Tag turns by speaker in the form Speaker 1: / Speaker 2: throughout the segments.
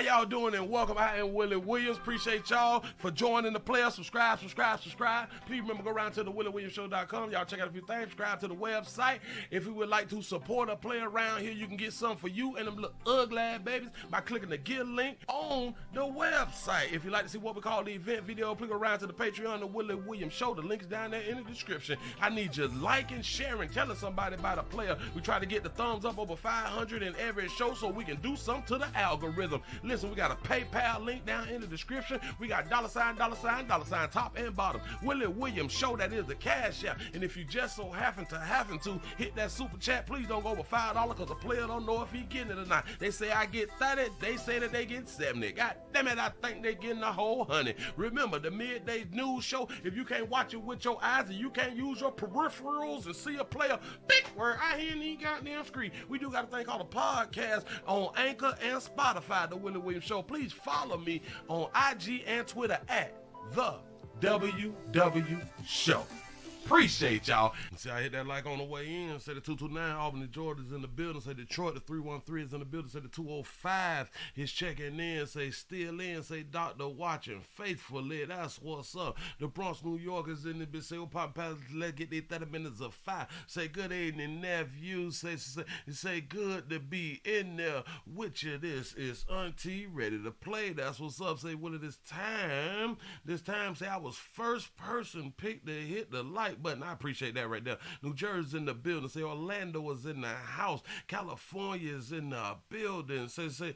Speaker 1: y'all doing and welcome. I am Willie Williams. Appreciate y'all for joining the player. Subscribe. Please remember, go around to the WillieWilliamsShow.com. Y'all check out a few things. Subscribe to the website. If you would like to support a player around here, you can get something for you and them little ugly ass babies by clicking the Get link on the website. If you'd like to see what we call the event video, please go around to the Patreon, the Willie Williams Show. The link's down there in the description. I need you liking, sharing, telling somebody about a player. We try to get the thumbs up over 500 in every show so we can do something to the algorithm. Listen, we got a PayPal link down in the description. We got $, top and bottom. Willie Williams Show, that is the cash app. And if you just so happen to hit that super chat, please don't go over $5 because the player don't know if he getting it or not. They say I get 30, they say that they get 70. God damn it, I think they getting a whole 100. Remember, the midday news show, if you can't watch it with your eyes and you can't use your peripherals and see a player, big word, I hear any goddamn screen. We do got a thing called a podcast on Anchor and Spotify, the Willie Williams Show. Please follow me on IG and Twitter at the WW Show. Appreciate y'all. See, I hit that like on the way in. Say the 229, Albany, Georgia's in the building. Say Detroit, the 313 is in the building. Say the 205 is checking in. Say still in. Say Doctor watching faithfully. That's what's up. The Bronx, New York is in the building. Say, oh, Pop, let's get their 30 minutes of fire. Say good evening, nephew. Say good to be in there with you. This is Auntie ready to play. That's what's up. Say, Willie, this time, say I was first person picked to hit the like button. I appreciate that right there. New Jersey's in the building. Say Orlando is in the house. California is in the building. Say then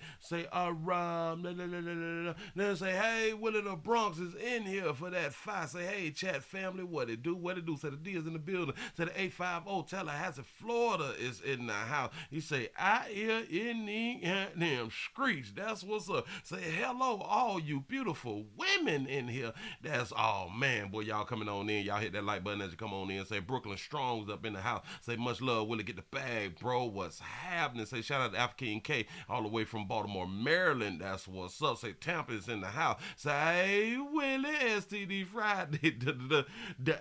Speaker 1: say, hey, Willie, the Bronx is in here for that fight. Say, hey, chat family, what it do? Say the D is in the building. Say the 850 Tallahassee, Florida is in the house. He say, I hear in the damn screech. That's what's up. Say hello, all you beautiful women in here. That's all, man, boy, y'all coming on in. Y'all hit that like button as you come on in. Say Brooklyn Strong's up in the house. Say much love, Willie, get the bag, bro. What's happening? Say shout out to African K all the way from Baltimore, Maryland. That's what's up. Say Tampa is in the house. Say hey, Willie, STD Friday. the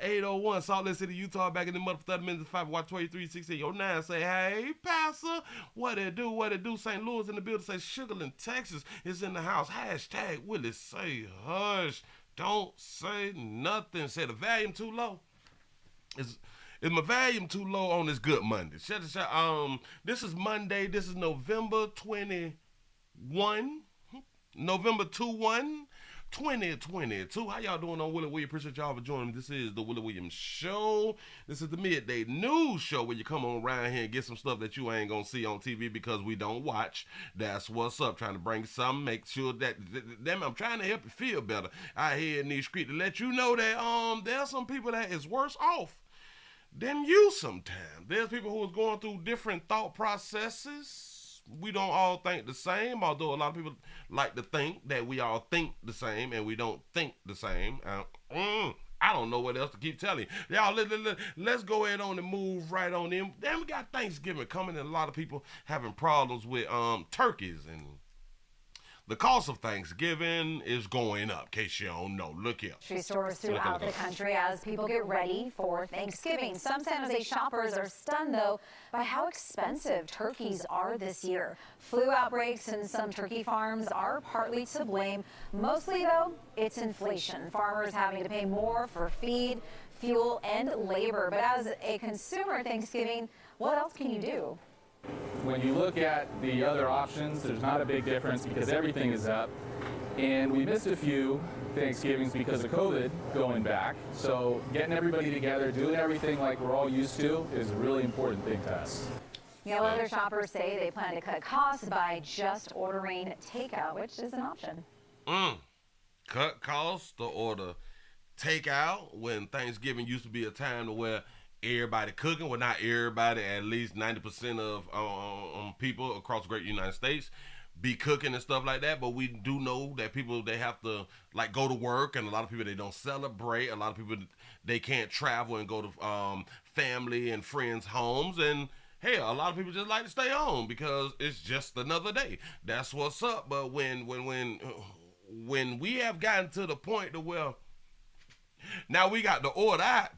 Speaker 1: 801 Salt Lake City, Utah, back in the month for 30 minutes 5 watch 231609. Say hey, Pastor, what it do? St. Louis in the building. Say Sugarland, Texas is in the house. Hashtag Willie, say hush. Don't say nothing. Say the volume too low. Is my volume too low on this good Monday? This is Monday. This is November 21. November 21, 2022. How y'all doing on Willie Williams? Appreciate y'all for joining me. This is the Willie Williams Show. This is the midday news show where you come on around here and get some stuff that you ain't gonna see on TV because we don't watch. That's what's up. Trying to bring something, make sure that I'm trying to help you feel better out here in these streets to let you know that there's some people that is worse off than you sometimes. There's people who is going through different thought processes. We don't all think the same, although a lot of people like to think that we all think the same, and we don't think the same. I don't know what else to keep telling you. Y'all, let's go ahead on and move right on in. Then we got Thanksgiving coming, and a lot of people having problems with turkeys, and the cost of Thanksgiving is going up, in case you don't know. Look here.
Speaker 2: Grocery stores throughout the country as people get ready for Thanksgiving. Some San Jose shoppers are stunned, though, by how expensive turkeys are this year. Flu outbreaks in some turkey farms are partly to blame. Mostly, though, it's inflation. Farmers having to pay more for feed, fuel, and labor. But as a consumer Thanksgiving, what else can you do?
Speaker 3: When you look at the other options, there's not a big difference because everything is up. And we missed a few Thanksgivings because of COVID going back. So getting everybody together, doing everything like we're all used to is a really important thing to us.
Speaker 2: You know, other shoppers say they plan to cut costs by just ordering takeout, which is an option.
Speaker 1: Cut costs to order takeout when Thanksgiving used to be a time to where everybody cooking. Well, not everybody, at least 90% of people across the great United States be cooking and stuff like that. But we do know that people, they have to like go to work, and a lot of people, they don't celebrate. A lot of people, they can't travel and go to family and friends' homes, and hell, a lot of people just like to stay home because it's just another day. That's what's up. But when we have gotten to the point to where now we got the order out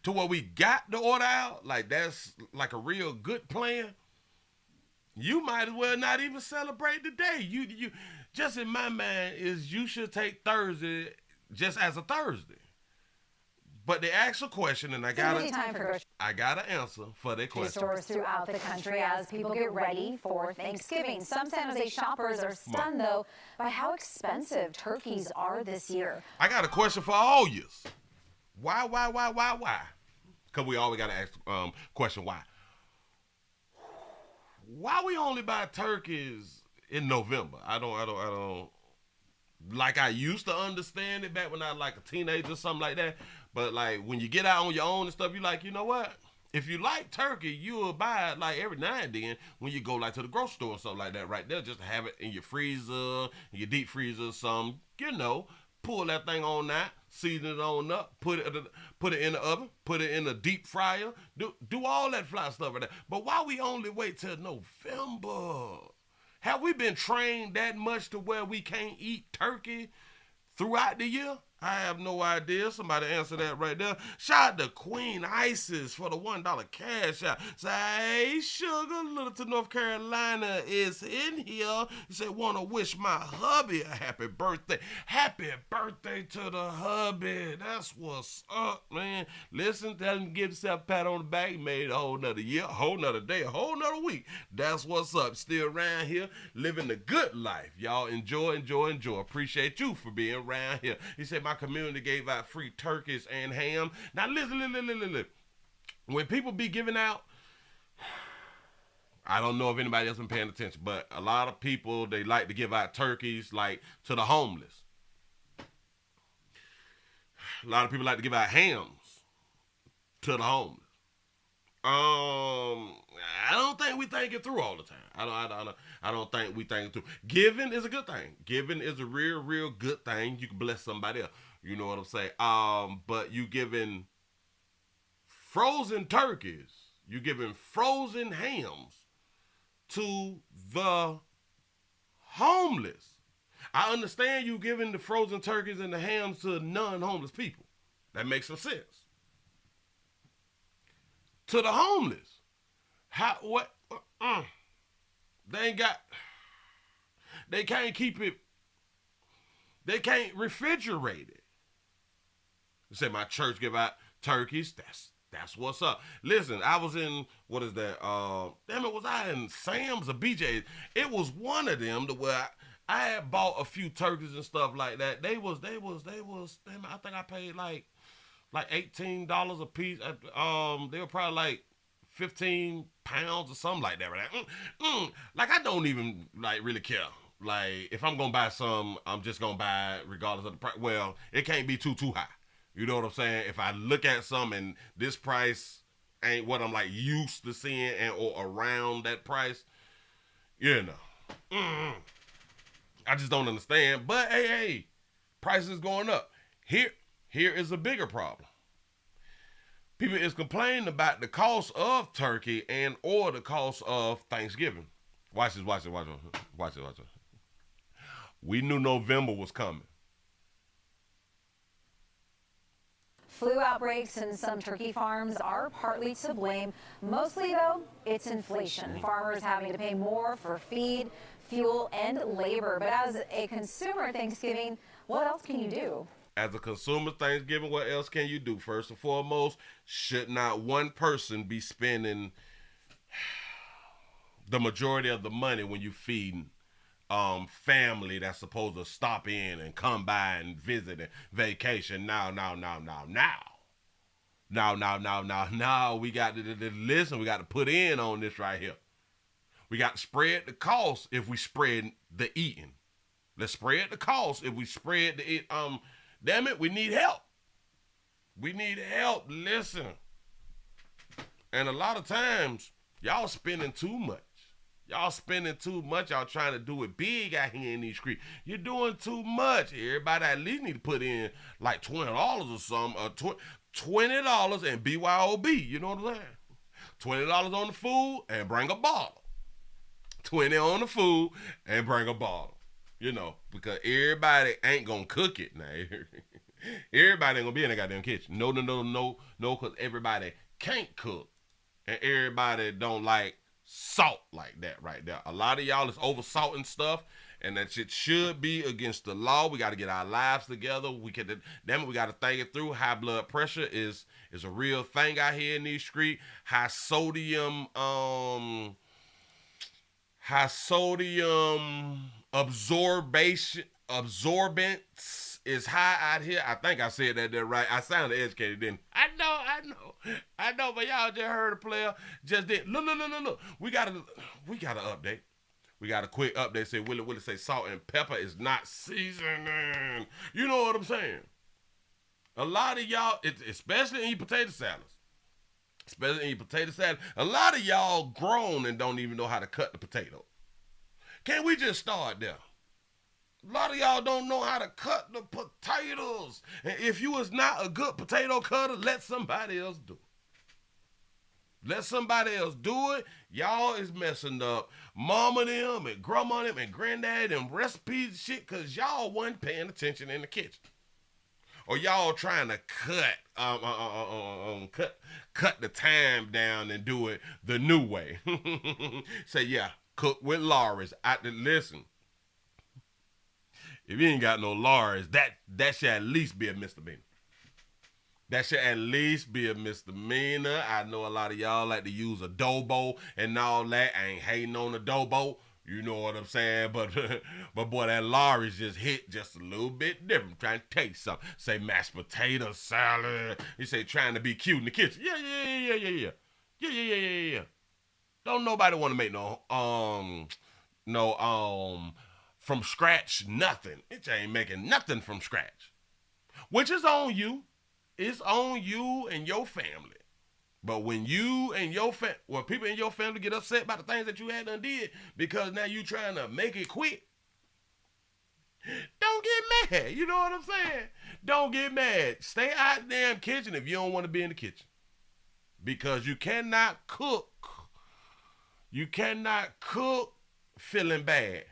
Speaker 1: to where we got the order out, like that's like a real good plan. you might as well not even celebrate the day. You just in my mind is you should take Thursday just as a Thursday. But they asked a question, and I got an answer for their question.
Speaker 2: Stores throughout the country as people get ready for Thanksgiving. Some San Jose shoppers are stunned, though, by how expensive turkeys are this year.
Speaker 1: I got a question for all yous. Why? Because we always got to ask question why. Why we only buy turkeys in November? I don't like I used to understand it back when I was like a teenager or something like that. But like when you get out on your own and stuff, you like, you know what? If you like turkey, you'll buy it like every now and then when you go like to the grocery store or something like that right there. Just to have it in your freezer, in your deep freezer or something, you know. Pull that thing on that, season it on up, put it in the oven, put it in a deep fryer, do all that fly stuff like that. But why we only wait till November? Have we been trained that much to where we can't eat turkey throughout the year? I have no idea. Somebody answer that right there. Shout out to Queen Isis for the $1 cash out. Say, hey, Sugar, Littleton, North Carolina is in here. He said, want to wish my hubby a happy birthday. Happy birthday to the hubby. That's what's up, man. Listen, tell him to give himself a pat on the back. He made a whole nother year, a whole nother day, a whole nother week. That's what's up. Still around here, living the good life. Y'all enjoy. Appreciate you for being around here. He said, my community gave out free turkeys and ham. Now listen. When people be giving out, I don't know if anybody else been paying attention, but a lot of people, they like to give out turkeys like to the homeless. A lot of people like to give out hams to the homeless. I don't think we think it through all the time. I don't think we think it through. Giving is a good thing. Giving is a real good thing. You can bless somebody else. You know what I'm saying? But you giving frozen turkeys, you giving frozen hams to the homeless. I understand you giving the frozen turkeys and the hams to non-homeless people. That makes some sense. To the homeless, they can't keep it, they can't refrigerate it. They say my church give out turkeys, that's what's up. Listen, I was in, what is that, was I in Sam's or BJ's? It was one of them to where I had bought a few turkeys and stuff like that. They was, I think I paid like $18 a piece. They were probably like 15 pounds or something like that. Right? Like I don't even like really care. Like if I'm gonna buy some, I'm just gonna buy it regardless of the price. Well, it can't be too high. You know what I'm saying? If I look at some and this price ain't what I'm like used to seeing or around that price, you know, I just don't understand. But hey, prices going up. Here is a bigger problem. People is complaining about the cost of turkey and or the cost of Thanksgiving. Watch this. We knew November was coming.
Speaker 2: Flu outbreaks in some turkey farms are partly to blame. Mostly, though, it's inflation. Farmers having to pay more for feed, fuel, and labor. But as a consumer Thanksgiving, what else can you do?
Speaker 1: As a consumer Thanksgiving, what else can you do? First and foremost, should not one person be spending the majority of the money when you feeding family that's supposed to stop in and come by and visit and vacation? Now. We got to listen. We got to put in on this right here. We got to spread the cost if we spread the eating. Let's spread the cost if we spread the eat. Damn it, we need help. We need help. Listen. And a lot of times, y'all spending too much. Y'all spending too much. Y'all trying to do it big out here in these streets. You're doing too much. Everybody at least need to put in like $20 or something. $20 and BYOB. You know what I'm saying? $20 on the food and bring a bottle. $20 on the food and bring a bottle. You know, because everybody ain't gonna cook it now. Everybody ain't gonna be in the goddamn kitchen. No, because everybody can't cook. And everybody don't like salt like that right there. A lot of y'all is over salting stuff, and that shit should be against the law. We got to get our lives together. We got to think it through. High blood pressure is a real thing out here in these streets. High sodium absorbance is high out here. I think I said that there right. I sounded educated, didn't I? I know, but y'all just heard a player just did. Look. We got an update. We got a quick update. Say Willie say salt and pepper is not seasoning. You know what I'm saying? A lot of y'all, especially in your potato salads, a lot of y'all grown and don't even know how to cut the potato. Can we just start there? A lot of y'all don't know how to cut the potatoes. And if you is not a good potato cutter, let somebody else do it. Let somebody else do it. Y'all is messing up mama them and grandma them and granddad them recipes and shit because y'all wasn't paying attention in the kitchen. Or y'all trying to cut the time down and do it the new way. Say, yeah, cook with Laurie's. Listen. If you ain't got no Laurie's, that should at least be a misdemeanor. That should at least be a misdemeanor. I know a lot of y'all like to use adobo and all that. I ain't hating on adobo. You know what I'm saying? But boy, that Laurie's just hit just a little bit different. Trying to taste something. Say mashed potato salad. You say trying to be cute in the kitchen. Yeah. Don't nobody want to make from scratch nothing. It ain't making nothing from scratch. Which is on you. It's on you and your family. But when you and people in your family get upset about the things that you had done did because now you trying to make it quick, don't get mad. You know what I'm saying? Don't get mad. Stay out the damn kitchen if you don't want to be in the kitchen. Because you cannot cook. You cannot cook feeling bad.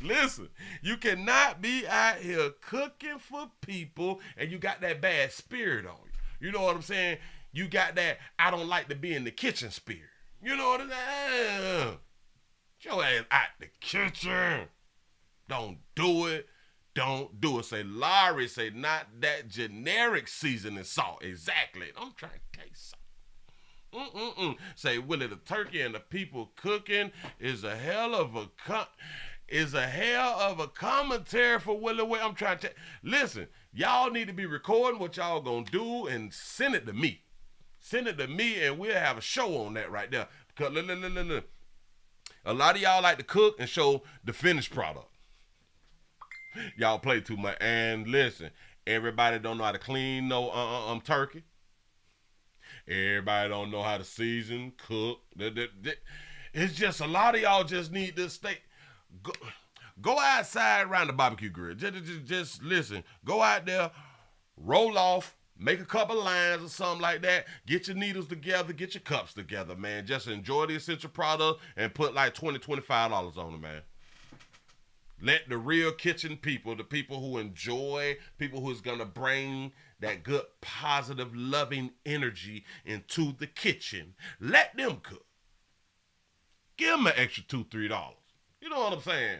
Speaker 1: Listen, you cannot be out here cooking for people and you got that bad spirit on you. You know what I'm saying? You got that I don't like to be in the kitchen spirit. You know what I'm saying? Get your ass out the kitchen. Don't do it. Don't do it. Say Larry, say not that generic seasoning salt. Exactly. I'm trying to taste something. Say Willie, the turkey and the people cooking is a hell of a commentary for Willie. I'm trying to listen. Y'all need to be recording what y'all gonna do and send it to me. Send it to me, and we'll have a show on that right there. Because look. A lot of y'all like to cook and show the finished product. Y'all play too much. And listen, everybody don't know how to clean no turkey. Everybody don't know how to season, cook. It's just a lot of y'all just need to stay. Go outside around the barbecue grill. Just listen. Go out there, roll off, make a couple lines or something like that. Get your needles together, get your cups together, man. Just enjoy the essential product and put like $20, $25 on it, man. Let the real kitchen people, the people who enjoy, people who's gonna bring that good, positive, loving energy into the kitchen, let them cook. Give them an extra $2, $3. You know what I'm saying?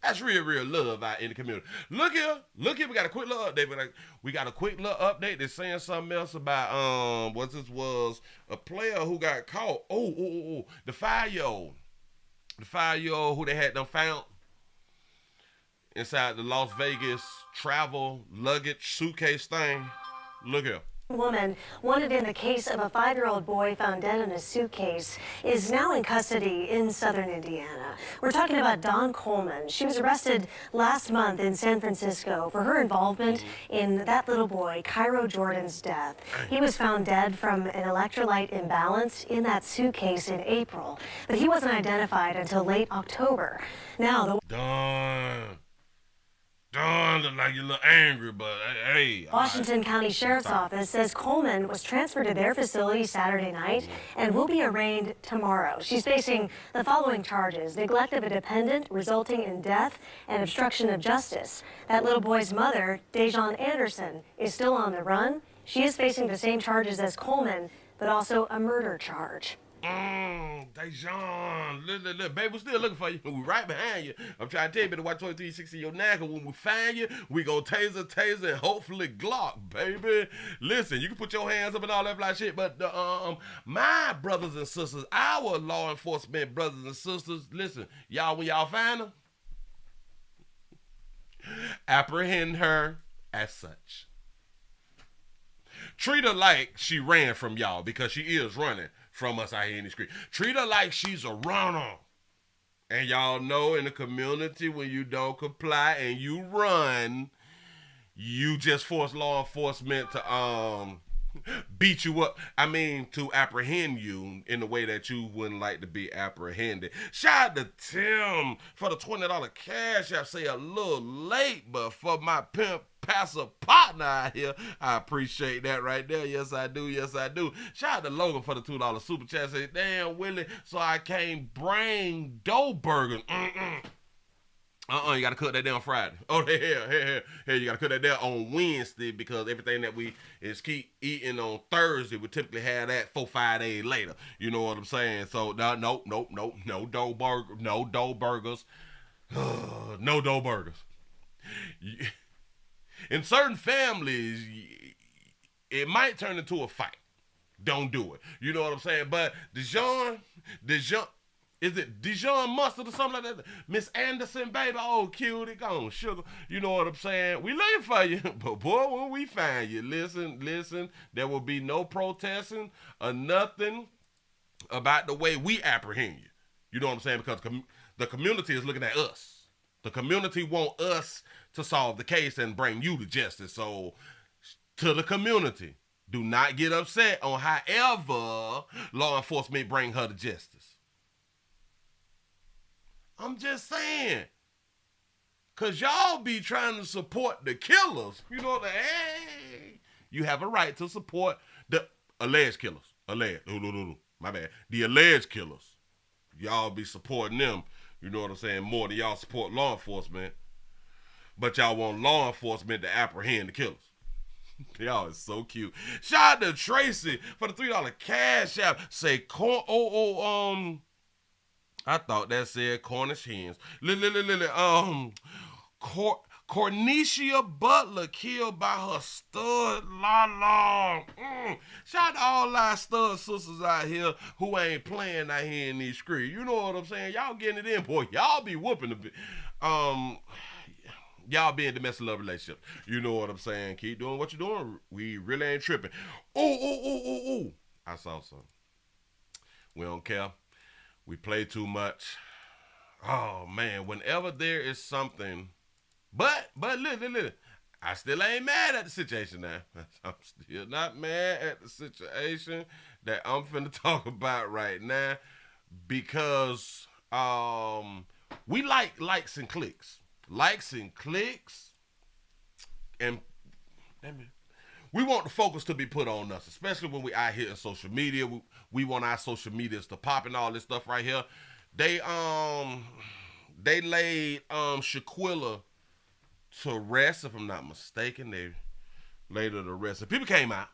Speaker 1: That's real love out in the community. Look here, we got a quick little update. We got a quick little update that's saying something else about, was a player who got caught. The 5-year-old. The 5-year-old who they had them found inside the Las Vegas travel luggage suitcase thing. Look here.
Speaker 4: Woman wanted in the case of a 5-year-old boy found dead in a suitcase is now in custody in southern Indiana. We're talking about Dawn Coleman. She was arrested last month in San Francisco for her involvement in that little boy, Cairo Jordan's death. He was found dead from an electrolyte imbalance in that suitcase in April, but he wasn't identified until late October. Now,
Speaker 1: Dawn, look like you're a little angry, but hey.
Speaker 4: Washington County Sheriff's Office says Coleman was transferred to their facility Saturday night and will be arraigned tomorrow. She's facing the following charges: neglect of a dependent resulting in death and obstruction of justice. That little boy's mother, Dejon Anderson, is still on the run. She is facing the same charges as Coleman, but also a murder charge.
Speaker 1: Dejan, look, baby, we're still looking for you. We're right behind you. I'm trying to tell you, better watch 2360 your neck, and when we find you, we go taser, and hopefully Glock, baby. Listen, you can put your hands up and all that fly shit, but my brothers and sisters, our law enforcement brothers and sisters, listen, y'all, when y'all find her, apprehend her as such. Treat her like she ran from y'all, because she is running from us out here in the street. Treat her like she's a runner. And y'all know in the community, when you don't comply and you run, you just force law enforcement to beat you up. I mean, to apprehend you in the way that you wouldn't like to be apprehended. Shout out to Tim for the $20 cash app. Say a little late, but for my pimp passive partner out here, I appreciate that right there. Yes, I do. Yes, I do. Shout out to Logan for the $2 super chat. Say, damn, Willie, so I can't bring dough burgers. You gotta cook that down Friday. Oh, hell, you gotta cook that down on Wednesday, because everything that we keep eating on Thursday, we typically have that 4-5 days later. You know what I'm saying? So no dough burger, no dough burgers, no dough burgers. In certain families, it might turn into a fight. Don't do it. You know what I'm saying? But Dijon, is it Dijon mustard or something like that? Miss Anderson, baby, oh, cutie, go on, sugar. You know what I'm saying? We looking for you, but boy, when we find you, listen, there will be no protesting or nothing about the way we apprehend you. You know what I'm saying? Because the community is looking at us. The community want us to solve the case and bring you to justice. So, to the community, do not get upset on however law enforcement bring her to justice. I'm just saying. Because y'all be trying to support the killers. You know, hey, you have a right to support the alleged killers. My bad. The alleged killers. Y'all be supporting them. You know what I'm saying? More than y'all support law enforcement. But y'all want law enforcement to apprehend the killers. Y'all is so cute. Shout out to Tracy for the $3 cash app. Say, I thought that said Cornish hens. Cornecia Butler killed by her stud la. Shout out to all our stud sisters out here who ain't playing out here in these streets. You know what I'm saying? Y'all getting it in, boy. Y'all be whooping a bit. Y'all be in domestic love relationship. You know what I'm saying? Keep doing what you're doing. We really ain't tripping. Ooh. I saw something. We don't care. We play too much. Oh, man. Whenever there is something. But listen. I still ain't mad at the situation now. I'm still not mad at the situation that I'm finna talk about right now. Because we like likes and clicks. And we want the focus to be put on us, especially when we out here in social media. We want our social medias to pop and all this stuff right here. They laid Shaquilla to rest, if I'm not mistaken. They laid her to rest. And people came out.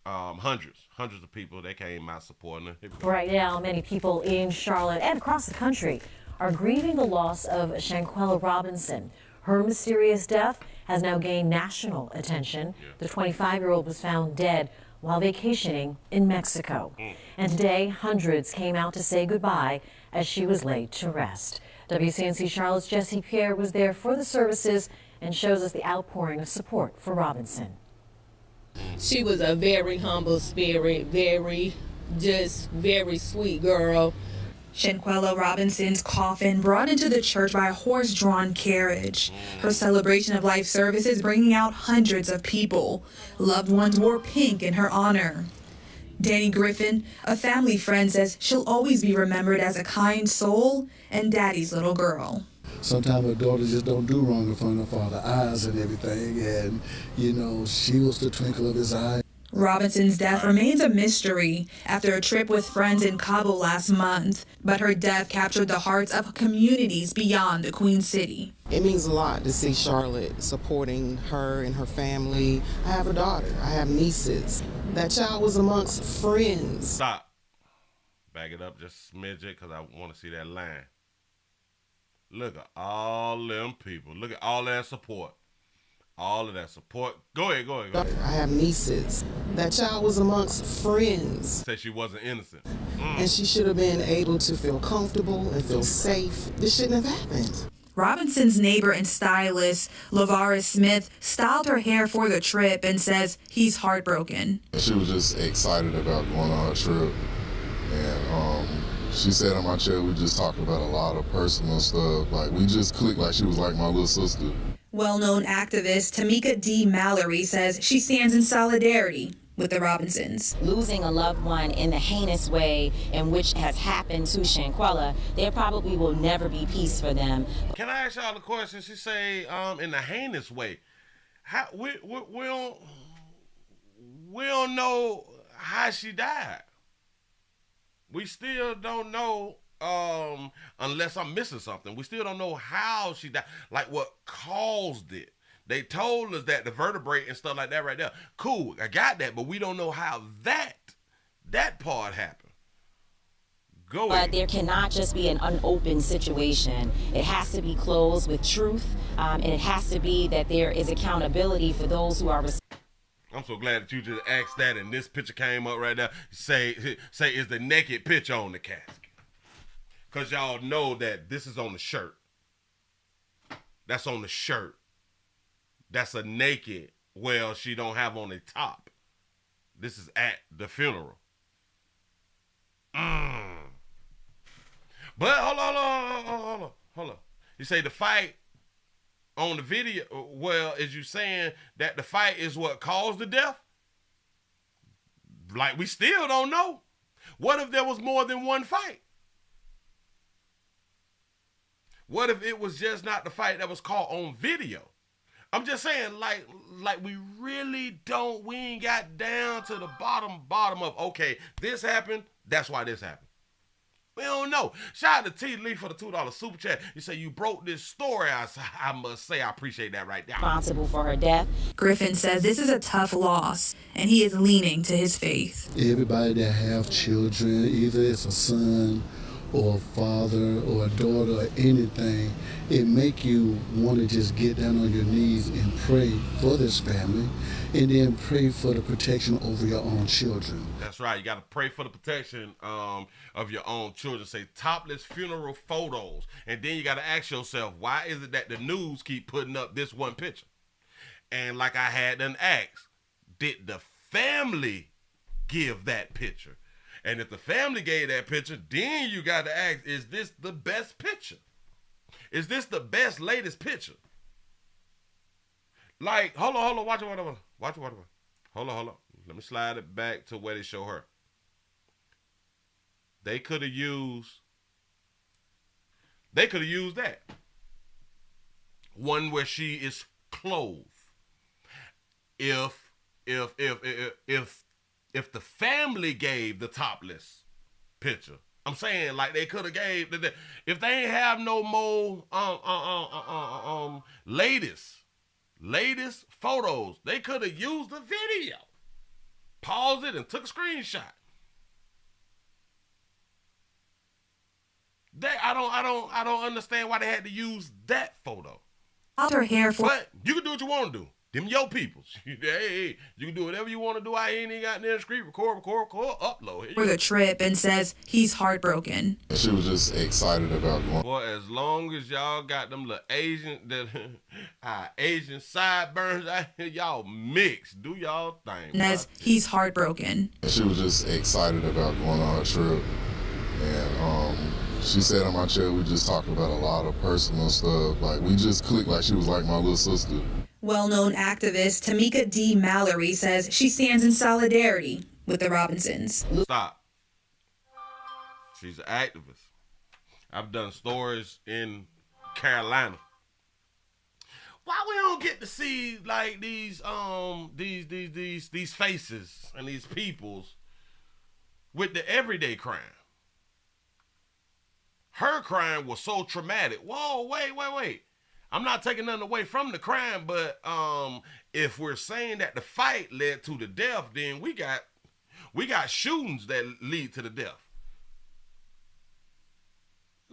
Speaker 1: Hundreds of people. They came out supporting her.
Speaker 5: Right now, many people in Charlotte and across the country are grieving the loss of Shanquella Robinson. Her mysterious death has now gained national attention. The 25-year-old was found dead while vacationing in Mexico. And today, hundreds came out to say goodbye as she was laid to rest. WCNC Charlotte's Jesse Pierre was there for the services and shows us the outpouring of support for Robinson.
Speaker 6: She was a very humble spirit, very sweet girl.
Speaker 7: Shanquella Robinson's coffin brought into the church by a horse-drawn carriage. Her celebration of life services bringing out hundreds of people. Loved ones wore pink in her honor. Danny Griffin, a family friend, says she'll always be remembered as a kind soul and daddy's little girl.
Speaker 8: Sometimes her daughter just don't do wrong in front of her father's eyes and everything, and, you know, she was the twinkle of his eye.
Speaker 7: Robinson's death remains a mystery after a trip with friends in Kabul last month, but her death captured the hearts of communities beyond the Queen City.
Speaker 9: It means a lot to see Charlotte supporting her and her family. I have a daughter. I have nieces. That child was amongst friends.
Speaker 1: Stop. Back it up just a smidget because I want to see that line. Look at all them people. Look at all that support. All of that support. Go ahead.
Speaker 9: I have nieces. That child was amongst friends.
Speaker 1: Said she wasn't innocent.
Speaker 9: And she should have been able to feel comfortable and feel safe. This shouldn't have happened.
Speaker 7: Robinson's neighbor and stylist, LaVara Smith, styled her hair for the trip and says he's heartbroken.
Speaker 10: She was just excited about going on her trip. And she sat on my chair, we just talked about a lot of personal stuff. Like, we just clicked like she was like my little sister.
Speaker 7: Well-known activist Tamika D. Mallory says she stands in solidarity with the Robinsons.
Speaker 11: Losing a loved one in the heinous way in which has happened to Shanquella, there probably will never be peace for them.
Speaker 1: Can I ask y'all a question? She say, in the heinous way. How we don't know how she died. We still don't know, unless I'm missing something. We still don't know how she died, like what caused it. They told us that the vertebrae and stuff like that right there. Cool, I got that, but we don't know how that part happened. Go ahead.
Speaker 11: But there cannot just be an unopened situation. It has to be closed with truth, and it has to be that there is accountability for those who are
Speaker 1: I'm so glad that you just asked that and this picture came up right there. Say is the naked picture on the casket. Because y'all know that this is on the shirt. That's on the shirt. That's a naked, well, she don't have on the top. This is at the funeral. But hold on. You say the fight on the video, well, is you saying that the fight is what caused the death? Like, we still don't know. What if there was more than one fight? What if it was just not the fight that was caught on video? I'm just saying, like we really don't, we ain't got down to the bottom of, okay, this happened, that's why this happened. We don't know. Shout out to T. Lee for the $2 super chat. You say you broke this story. I must say I appreciate that right there.
Speaker 11: Responsible for her death.
Speaker 7: Griffin says this is a tough loss, and he is leaning to his faith.
Speaker 8: Everybody that have children, either it's a son or a father or a daughter or anything, it make you want to just get down on your knees and pray for this family, and then pray for the protection over your own children.
Speaker 1: That's right. You got to pray for the protection of your own children. Say topless funeral photos. And then you got to ask yourself, why is it that the news keep putting up this one picture? And like I had done asked, did the family give that picture? And if the family gave that picture, then you got to ask, is this the best picture? Is this the best, latest picture? Like, hold on, watch it. Hold on. Let me slide it back to where they show her. They could have used that. One where she is clothed. If the family gave the topless picture, I'm saying, like, they could have gave if they ain't have no more latest photos, they could have used the video, paused it and took a screenshot. I don't understand why they had to use that photo.
Speaker 7: Her hair for.
Speaker 1: But you can do what you want to do. Them your peoples. Hey, you can do whatever you want to do. I ain't even got in the street. Record, upload.
Speaker 7: For the trip, and says he's heartbroken.
Speaker 10: She was just excited about going.
Speaker 1: Boy, as long as y'all got them little Asian sideburns out here, y'all mix. Do y'all thing.
Speaker 7: And as he's heartbroken.
Speaker 10: She was just excited about going on her trip. And she sat on my chair, we just talked about a lot of personal stuff. Like, we just clicked like she was like my little sister.
Speaker 7: Well-known activist Tamika D. Mallory says she stands in solidarity with the Robinsons.
Speaker 1: Stop. She's an activist. I've done stories in Carolina. Why we don't get to see like these faces and these peoples with the everyday crime? Her crime was so traumatic. Whoa, wait. I'm not taking nothing away from the crime, but if we're saying that the fight led to the death, then we got shootings that lead to the death.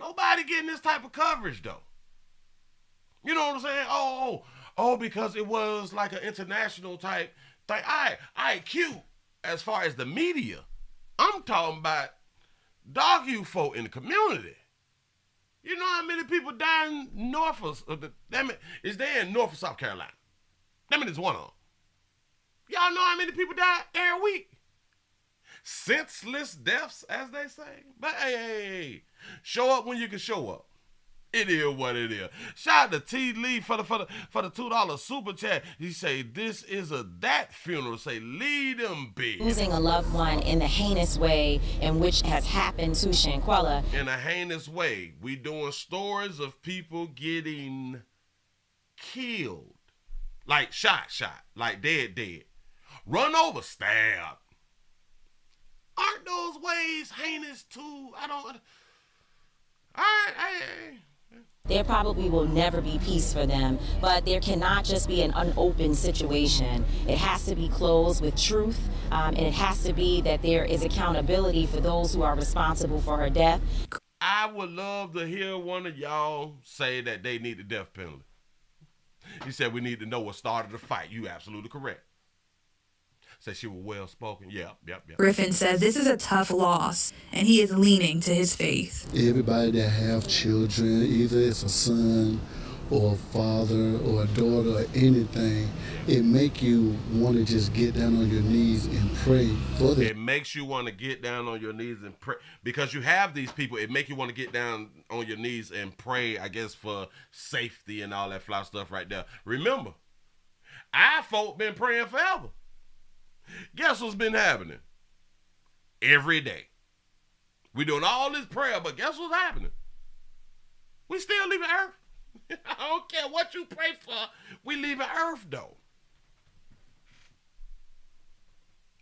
Speaker 1: Nobody getting this type of coverage though. You know what I'm saying? Oh, because it was like an international type thing. All right, cute. As far as the media, I'm talking about dog you folk in the community. You know how many people die in Norfolk? Is there in Norfolk, South Carolina? That means it's one of them. Y'all know how many people die every week? Senseless deaths, as they say. But hey, show up when you can show up. It is what it is. Shout out to T. Lee for the $2 super chat. He say this is that funeral. Say lead them be.
Speaker 11: Losing a loved one in the heinous way in which has happened to Shanquella.
Speaker 1: In a heinous way, we doing stories of people getting killed, like shot, like dead, run over, stabbed. Aren't those ways heinous too? I don't. All right, hey.
Speaker 11: There probably will never be peace for them, but there cannot just be an unopened situation. It has to be closed with truth, and it has to be that there is accountability for those who are responsible for her death.
Speaker 1: I would love to hear one of y'all say that they need the death penalty. You said we need to know what started the fight. You absolutely correct. Say she was well-spoken. Yep.
Speaker 7: Griffin says this is a tough loss, and he is leaning to his faith.
Speaker 8: Everybody that have children, either it's a son or a father or a daughter or anything, it make you want to just get down on your knees and pray for them.
Speaker 1: It makes you want to get down on your knees and pray. Because you have these people, it make you want to get down on your knees and pray, I guess, for safety and all that fly stuff right there. Remember, our folk been praying forever. Guess what's been happening? Every day. We doing all this prayer, but guess what's happening? We still leaving Earth. I don't care what you pray for. We leaving Earth, though.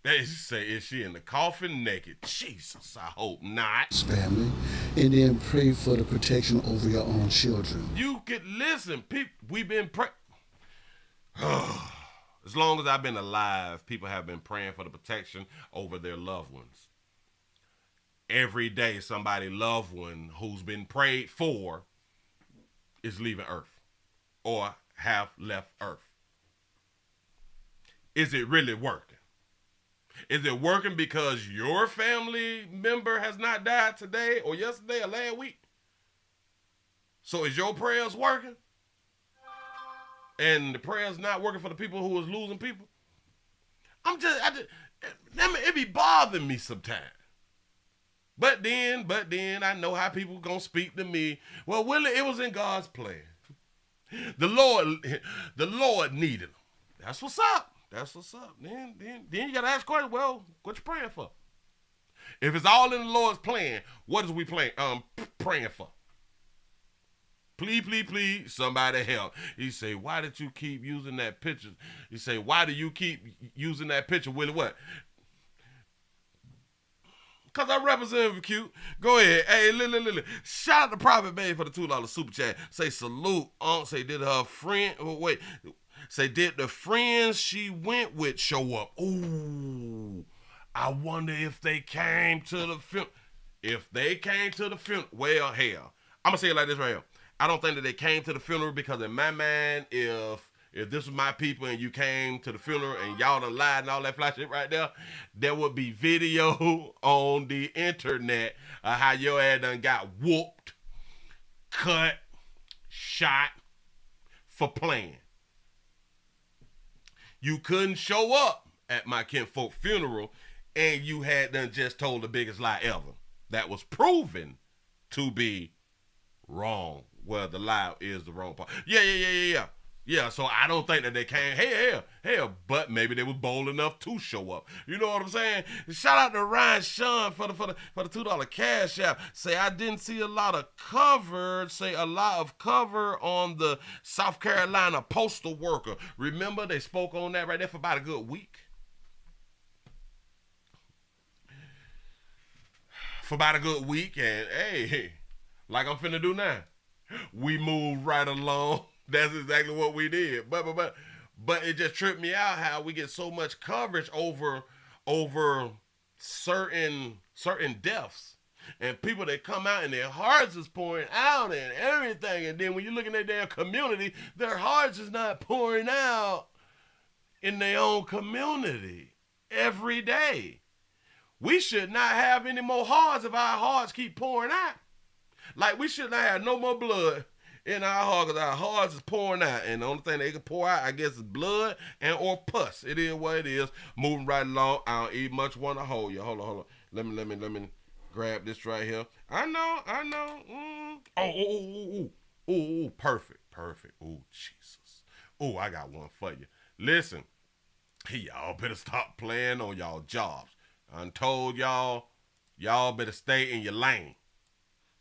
Speaker 1: They say, is she in the coffin naked? Jesus, I hope not.
Speaker 8: Family, and then pray for the protection over your own children.
Speaker 1: You could listen. We've been praying. As long as I've been alive, people have been praying for the protection over their loved ones. Every day, somebody loved one who's been prayed for is leaving Earth or have left Earth. Is it really working? Is it working because your family member has not died today or yesterday or last week? So is your prayers working? And the prayer's not working for the people who is losing people? It be bothering me sometimes. But then I know how people gonna speak to me. Well, Willie, it was in God's plan. The Lord needed them. That's what's up. Then you gotta ask questions. Well, what you praying for? If it's all in the Lord's plan, what is we praying for? Please, somebody help. He say, why did you keep using that picture? He say, why do you keep using that picture, Willie? What? Because I represent him, cute. Go ahead. Hey, look. Shout out to Private Bay for the $2 super chat. Say, salute. Say, did her friend, say, did the friends she went with show up? Ooh, I wonder if they came to the film. If they came to the film, well, hell. I'm going to say it like this right here. I don't think that they came to the funeral because in my mind, if this was my people and you came to the funeral and y'all done lied and all that flash shit right there would be video on the internet of how your ass done got whooped, cut, shot for playing. You couldn't show up at my kinfolk funeral and you had done just told the biggest lie ever. That was proven to be wrong. Well, the lie is the wrong part. Yeah, so I don't think that they came, hell, but maybe they was bold enough to show up. You know what I'm saying? Shout out to Ryan Sean for the $2 cash app. Say, I didn't see a lot of cover on the South Carolina postal worker. Remember, they spoke on that right there for about a good week. And hey, like I'm finna do now. We moved right along. That's exactly what we did. But it just tripped me out how we get so much coverage over certain deaths. and people that come out and their hearts is pouring out and everything. And then when you look in their damn community, their hearts is not pouring out in their own community every day. We should not have any more hearts if our hearts keep pouring out. Like, we should not have no more blood in our heart because our hearts is pouring out. And the only thing they can pour out, I guess, is blood and or pus. It is what it is. Moving right along. I don't even much want to hold you. Hold on. Let me grab this right here. I know. Oh, perfect. Oh, Jesus. Oh, I got one for you. Listen, y'all better stop playing on y'all jobs. I told y'all better stay in your lane.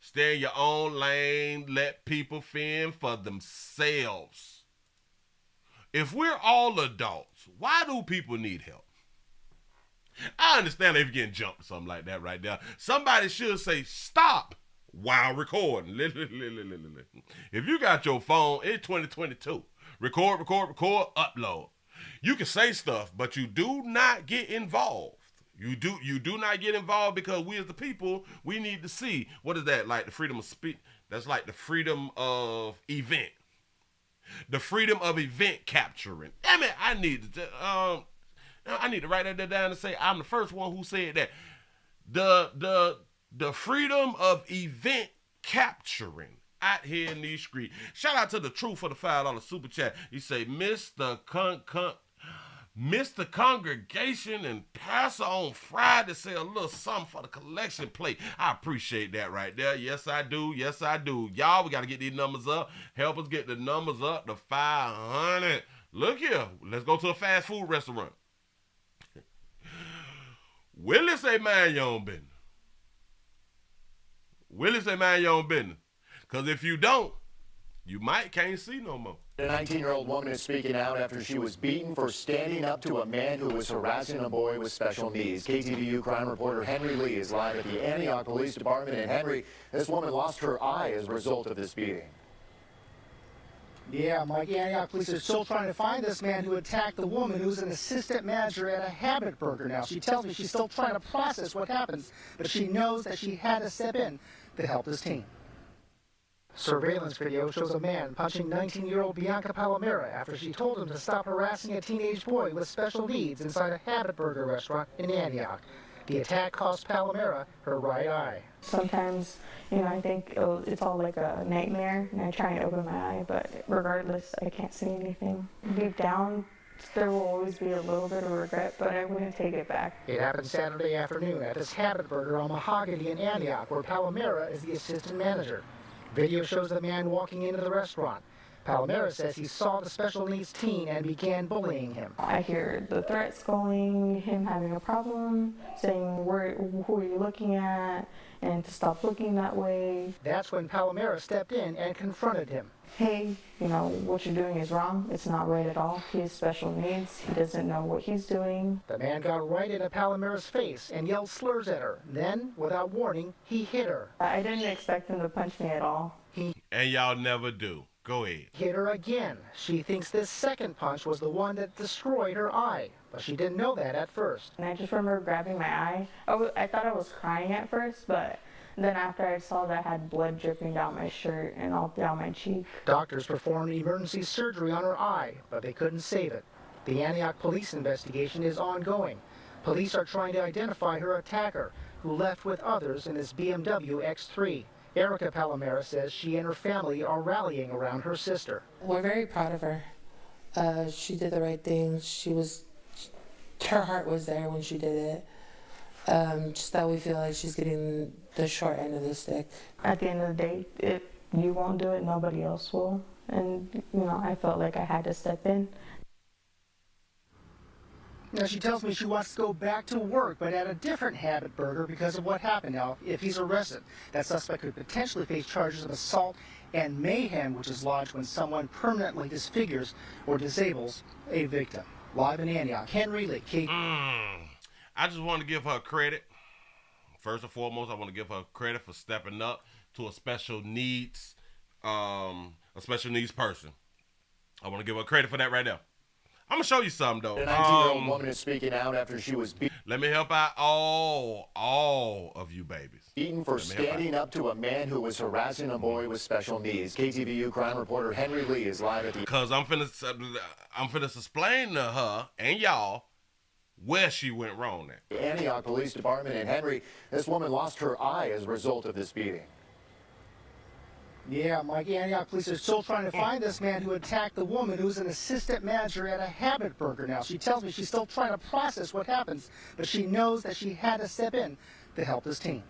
Speaker 1: Stay in your own lane. Let people fend for themselves. If we're all adults, why do people need help? I understand if you're getting jumped or something like that right there. Somebody should say stop while recording. If you got your phone, it's 2022. Record, upload. You can say stuff, but you do not get involved. You do not get involved because we as the people, we need to see. What is that? Like the freedom of speech. That's like the freedom of event. The freedom of event capturing. Damn it, I need to write that down and say I'm the first one who said that. The freedom of event capturing out here in these streets. Shout out to the Truth for the $5 super chat. He say, Mr. Congregation and Pastor on Friday say a little something for the collection plate. I appreciate that right there. Yes, I do. Y'all, we got to get these numbers up. Help us get the numbers up to 500. Look here. Let's go to a fast food restaurant. Willie say mind your own business. Because if you don't, you can't see no more.
Speaker 12: A 19-year-old woman is speaking out after she was beaten for standing up to a man who was harassing a boy with special needs. KTVU crime reporter Henry Lee is live at the Antioch Police Department. And Henry, this woman lost her eye as a result of this beating.
Speaker 13: Yeah, Mike, Antioch police are still trying to find this man who attacked the woman who's an assistant manager at a Habit Burger now. She tells me she's still trying to process what happens, but she knows that she had to step in to help this team. Surveillance video shows a man punching 19-year-old Bianca Palomera after she told him to stop harassing a teenage boy with special needs inside a Habit Burger restaurant in Antioch. The attack cost Palomera her right eye.
Speaker 14: Sometimes, I think it's all like a nightmare, and I try and open my eye, but regardless, I can't see anything. Deep down, there will always be a little bit of regret, but I wouldn't take it back.
Speaker 13: It happened Saturday afternoon at this Habit Burger on Mahogany in Antioch, where Palomera is the assistant manager. Video shows the man walking into the restaurant. Palomera says he saw the special needs teen and began bullying him.
Speaker 14: I hear the threats going, him having a problem, saying, who are you looking at, and to stop looking that way.
Speaker 13: That's when Palomera stepped in and confronted him.
Speaker 14: Hey, what you're doing is wrong. It's not right at all. He has special needs. He doesn't know what he's doing.
Speaker 13: The man got right into Palomera's face and yelled slurs at her. Then, without warning, he hit her.
Speaker 14: I didn't expect him to punch me at all.
Speaker 1: And y'all never do. Go ahead.
Speaker 13: Hit her again. She thinks this second punch was the one that destroyed her eye, but she didn't know that at first.
Speaker 14: And I just remember grabbing my eye. I thought I was crying at first, but then after I saw that I had blood dripping down my shirt and all down my cheek.
Speaker 13: Doctors performed emergency surgery on her eye, but they couldn't save it. The Antioch police investigation is ongoing. Police are trying to identify her attacker, who left with others in his BMW X3. Erica Palomera says she and her family are rallying around her sister.
Speaker 15: We're very proud of her. She did the right thing. Her heart was there when she did it. Just that we feel like she's getting the short end of the stick.
Speaker 14: At the end of the day, if you won't do it, nobody else will. And, I felt like I had to step in.
Speaker 13: Now, she tells me she wants to go back to work, but at a different Habit Burger because of what happened. Now, if he's arrested, that suspect could potentially face charges of assault and mayhem, which is lodged when someone permanently disfigures or disables a victim. Live in Antioch, Henry Lee.
Speaker 1: I just want to give her credit. First and foremost, I want to give her credit for stepping up to a special needs person. I want to give her credit for that right now. I'm gonna show you something though.
Speaker 12: A 19-year-old woman is speaking out after she was
Speaker 1: Let me help out all of you babies.
Speaker 12: beaten for standing up to a man who was harassing a boy with special needs. KTVU crime reporter Henry Lee is live at the.
Speaker 1: Cause I'm finna explain to her and y'all where she went wrong at.
Speaker 12: The Antioch Police Department. And Henry, this woman lost her eye as a result of this beating.
Speaker 13: Yeah, Mike, Antioch police are still trying to find this man who attacked the woman who's an assistant manager at a Habit Burger now. She tells me she's still trying to process what happens, but she knows that she had to step in to help this team.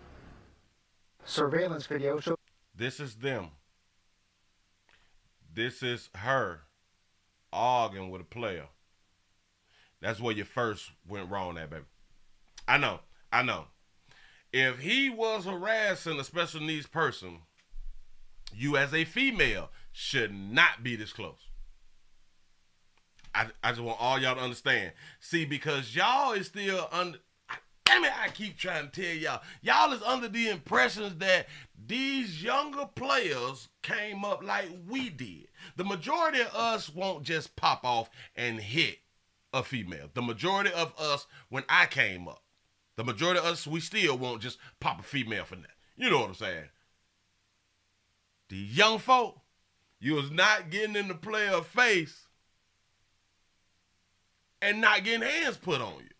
Speaker 13: Surveillance video shows.
Speaker 1: This is them. This is her arguing with a player. That's where you first went wrong at, baby. I know. If he was harassing a special needs person, you as a female should not be this close. I just want all y'all to understand. See, because y'all is still under, damn it, I keep trying to tell y'all. Y'all is under the impressions that these younger players came up like we did. The majority of us won't just pop off and hit a female. The majority of us, when I came up, the majority of us, we still won't just pop a female for that. You know what I'm saying? The young folk, you was not getting in the player face and not getting hands put on you.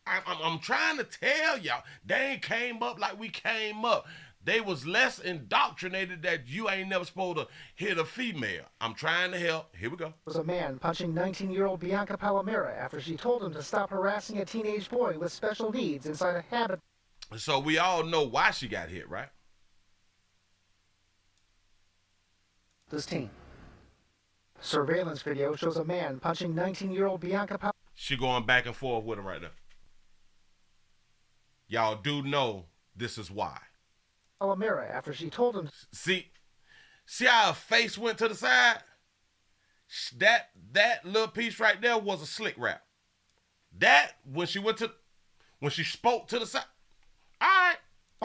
Speaker 1: I'm trying to tell y'all, they ain't came up like we came up. They was less indoctrinated that you ain't never supposed to hit a female. I'm trying to help. Here we go.
Speaker 13: Was a man punching 19-year-old Bianca Palomera after she told him to stop harassing a teenage boy with special needs inside a Habit.
Speaker 1: So we all know why she got hit, right?
Speaker 13: This team. Surveillance video shows a man punching 19-year-old Bianca Palomera.
Speaker 1: She going back and forth with him right now. Y'all do know this is why.
Speaker 13: Palomera after she told him.
Speaker 1: See how her face went to the side? That little piece right there was a slick wrap. That when she spoke to the side. All right.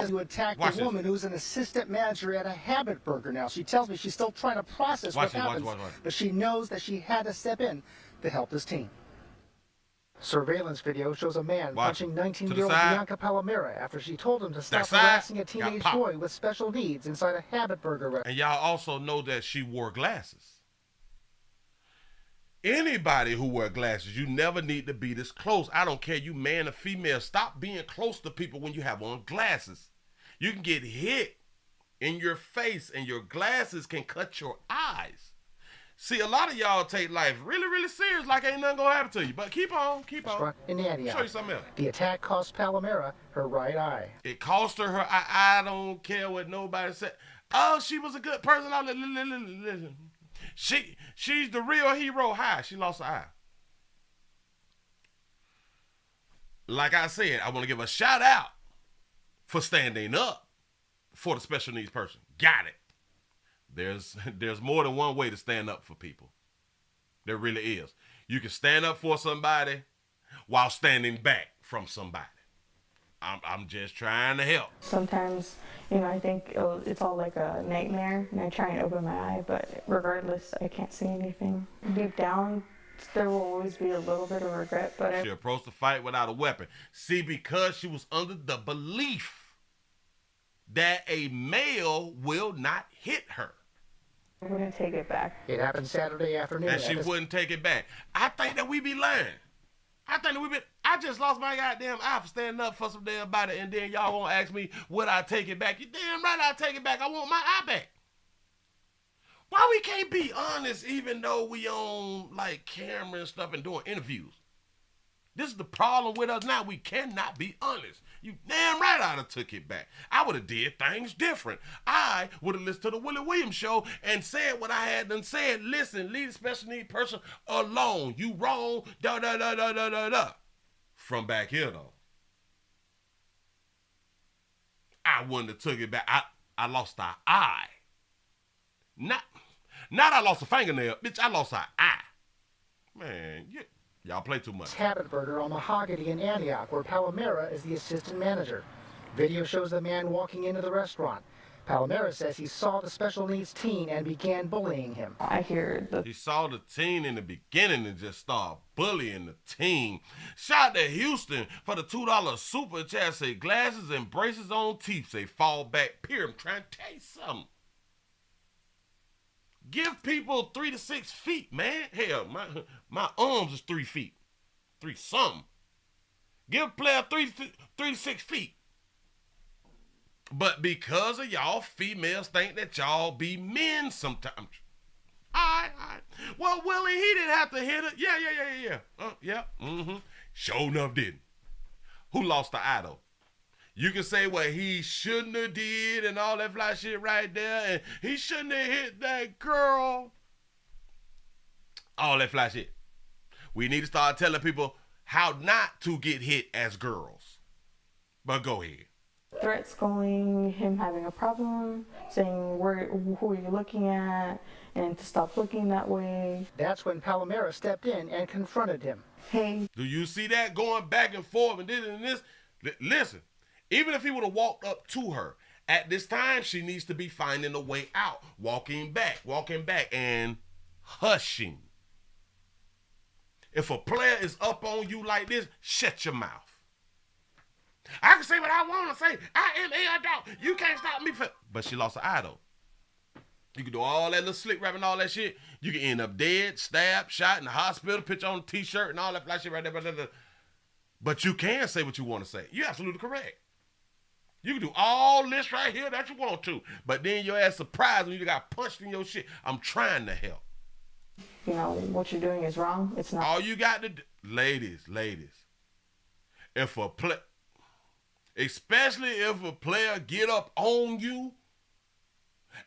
Speaker 13: Who attacked the woman who's an assistant manager at a Habit Burger now. She tells me she's still trying to process what happens, but she knows that she had to step in to help this team. Surveillance video shows a man punching 19-year-old Bianca Palomera after she told him to stop harassing a teenage boy with special needs inside a Habit Burger restaurant.
Speaker 1: And y'all also know that she wore glasses. Anybody who wear glasses, you never need to be this close. I don't care, you man or female. Stop being close to people when you have on glasses. You can get hit in your face and your glasses can cut your eyes. See, a lot of y'all take life really, really serious like ain't nothing gonna happen to you. But keep on.
Speaker 13: In Antioch.
Speaker 1: Show you something else.
Speaker 13: The attack cost Palomera her right eye.
Speaker 1: It cost her eye. I don't care what nobody said. Oh, she was a good person. Listen. She's the real hero. Hi, she lost her eye. Like I said, I want to give a shout out for standing up for the special needs person. Got it. There's more than one way to stand up for people. There really is. You can stand up for somebody while standing back from somebody. I'm just trying to help.
Speaker 14: Sometimes, I think it's all like a nightmare, and I try and open my eye, but regardless, I can't see anything. Deep down, there will always be a little bit of regret, but
Speaker 1: She approached the fight without a weapon. See, because she was under the belief that a male will not hit her.
Speaker 14: I wouldn't take it back.
Speaker 13: It happened Saturday afternoon.
Speaker 1: And she wouldn't take it back. I think that we be lying. I just lost my goddamn eye for standing up for some damn body, and then y'all won't ask me would I take it back. You damn right I'll take it back. I want my eye back. Why we can't be honest even though we on like camera and stuff and doing interviews? This is the problem with us now. We cannot be honest. You damn right I'd have took it back. I would have did things different. I would have listened to the Willie Williams show and said what I had done said. Listen, leave the special need person alone. You wrong, da. From back here, though. I wouldn't have took it back. I lost an eye. Not I lost a fingernail. Bitch, I lost an eye. Man, y'all play too much.
Speaker 13: Habit Burger on Mahogany in Antioch, where Palomera is the assistant manager. Video shows the man walking into the restaurant. Palomera says he saw the special needs teen and began bullying him.
Speaker 14: I hear
Speaker 1: He saw the teen in the beginning and just started bullying the teen. Shout out to Houston for the $2 super chat. Say glasses and braces on teeth. Say fall back pier. I'm trying to tell you something. Give people 3 to 6 feet, man. Hell, my arms is 3 feet. 3 something. Give a player 3 to 6 feet. But because of y'all, females think that y'all be men sometimes. All right. Well, Willie, he didn't have to hit her. Yeah. Sure enough didn't. Who lost the eye, though? You can say what he shouldn't have did and all that fly shit right there, and he shouldn't have hit that girl. All that fly shit. We need to start telling people how not to get hit as girls. But go ahead.
Speaker 14: threats going, him having a problem, saying who are you looking at, and to stop looking that way.
Speaker 13: That's when Palomera stepped in and confronted him.
Speaker 14: Hey.
Speaker 1: Do you see that going back and forth and this and this? Listen, even if he would have walked up to her, at this time she needs to be finding a way out, walking back, and hushing. If a player is up on you like this, shut your mouth. I can say what I want to say. I am a adult. You can't stop me. But she lost her eye, though. You can do all that little slick rap and all that shit. You can end up dead, stabbed, shot in the hospital, picture on a t-shirt and all that fly shit right there. But you can say what you want to say. You're absolutely correct. You can do all this right here that you want to. But then your ass surprised when you got punched in your shit. I'm trying to help.
Speaker 14: You know, what you're doing is wrong. It's not.
Speaker 1: All you got to do, ladies, if a especially if a player get up on you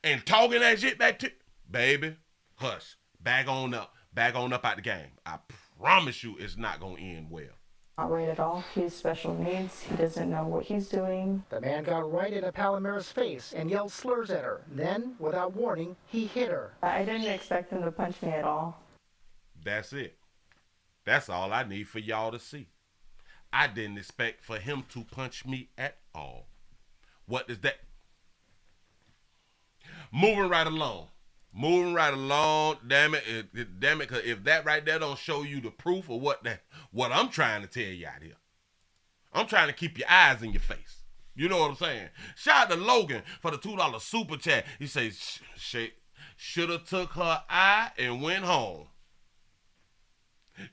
Speaker 1: and talking that shit back to, baby, hush, back on up out the game. I promise you it's not going to end well.
Speaker 14: Not right at all. He has special needs. He doesn't know what he's doing.
Speaker 13: The man got right into Palomera's face and yelled slurs at her. Then, without warning, he hit her.
Speaker 14: I didn't expect him to punch me at all.
Speaker 1: That's it. That's all I need for y'all to see. I didn't expect for him to punch me at all. What is that? Moving right along, damn it, damn it, because if that right there don't show you the proof of what I'm trying to tell you out here. I'm trying to keep your eyes in your face. You know what I'm saying? Shout out to Logan for the $2 super chat. He says, should have took her eye and went home.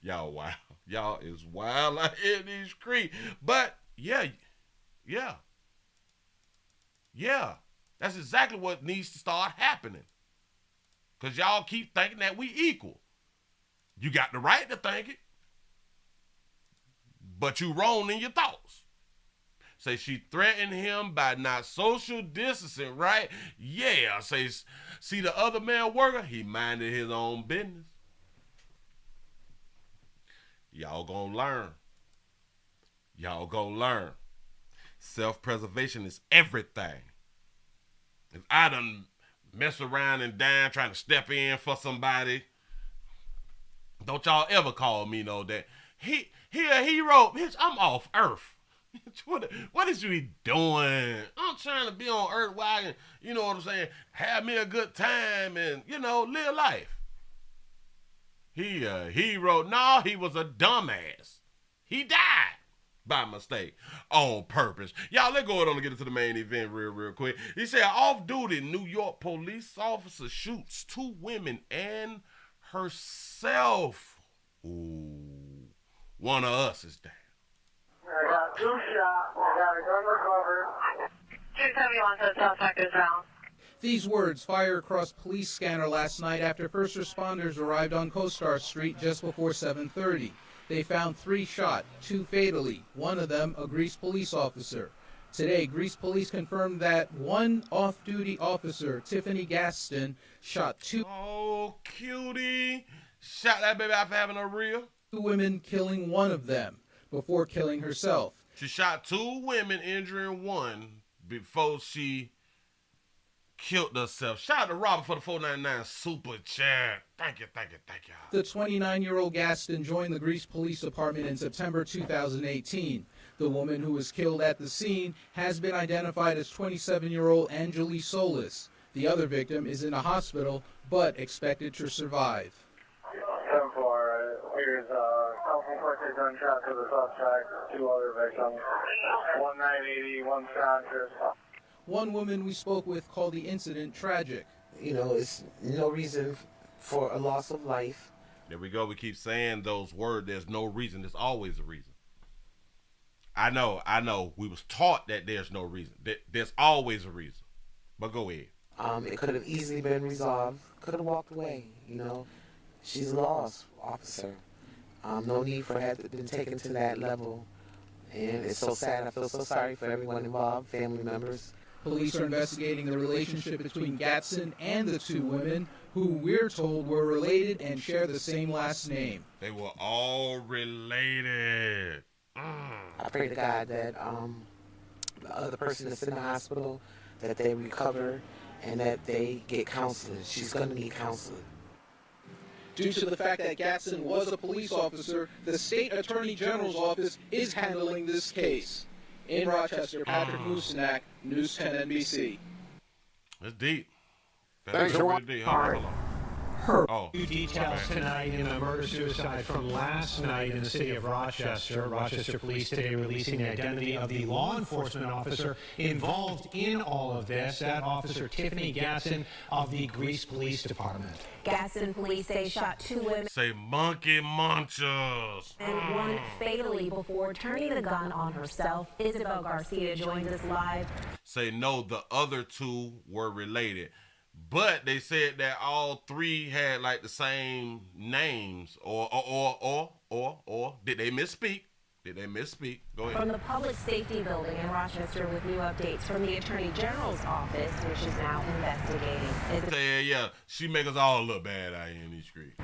Speaker 1: Y'all wild. Y'all is wild out here in these streets. But, yeah. That's exactly what needs to start happening. Because y'all keep thinking that we equal. You got the right to think it. But you wrong in your thoughts. Say she threatened him by not social distancing, right? Yeah. Say, see the other man worker? He minded his own business. Y'all gonna learn. Self-preservation is everything. If I done mess around and die trying to step in for somebody, don't y'all ever call me that. He a hero. Bitch, I'm off Earth. What is you doing? I'm trying to be on Earth where I can, you know what I'm saying, have me a good time and, live life. He a hero. No, he was a dumbass. He died by mistake, on purpose. Y'all, let's go ahead and get into the main event real quick. He said, off-duty New York police officer shoots 2 women and herself. Ooh, one of us is down.
Speaker 16: I got 2 shots. I got a gun recovered. 271 says suspect is down.
Speaker 17: These words fire across police scanner last night after first responders arrived on CoStar Street just before 7:30. They found 3 shot, 2 fatally, one of them a Greece police officer. Today, Greece police confirmed that one off-duty officer, Tiffany Gaston, shot 2
Speaker 1: cutie. Shot that baby out for having a reel.
Speaker 17: 2 women, killing one of them before killing herself.
Speaker 1: She shot 2 women, injuring one before she killed herself. Shout out to Robert for the $4.99 super chat. Thank you.
Speaker 17: The 29-year-old Gaston joined the Greece Police Department in September 2018. The woman who was killed at the scene has been identified as 27-year-old Angeli Solis. The other victim is in a hospital, but expected to survive.
Speaker 16: 10-4, here's self-inflicted gunshot to the suspect, 2 other victims, 1 980, 1 conscious.
Speaker 17: One woman we spoke with called the incident tragic.
Speaker 15: You know, it's no reason for a loss of life.
Speaker 1: There we go. We keep saying those words. There's no reason. There's always a reason. I know. We was taught that there's no reason. There's always a reason. But go ahead.
Speaker 15: It could have easily been resolved. Could have walked away, you know. She's a lost officer. No need for her to have been taken to that level. And it's so sad. I feel so sorry for everyone involved, family members.
Speaker 17: Police are investigating the relationship between Gatson and the 2 women, who we're told were related and share the same last name.
Speaker 1: They were all related.
Speaker 15: I pray to God that the other person that's in the hospital, that they recover and that they get counseling. She's going to need counseling.
Speaker 17: Due to the fact that Gatson was a police officer, the State Attorney General's office is handling this case. In Rochester, Patrick Musanak, News 10 NBC.
Speaker 1: That's deep.
Speaker 18: Thanks for watching.
Speaker 1: New
Speaker 18: details tonight in a murder-suicide from last night in the city of Rochester. Rochester police today releasing the identity of the law enforcement officer involved in all of this. That officer, Tiffany Gasson of the Greece Police Department.
Speaker 19: Gaston police say shot 2 women.
Speaker 1: Say monkey munchers.
Speaker 19: And 1 fatally before turning the gun on herself. Isabel Garcia joins us live.
Speaker 1: Say no, the other 2 were related. But they said that all 3 had like the same names, or did they misspeak? Go ahead.
Speaker 19: From the Public Safety Building in Rochester with new updates from the Attorney General's office, which is now investigating.
Speaker 1: Yeah, she make us all look bad out here in these streets.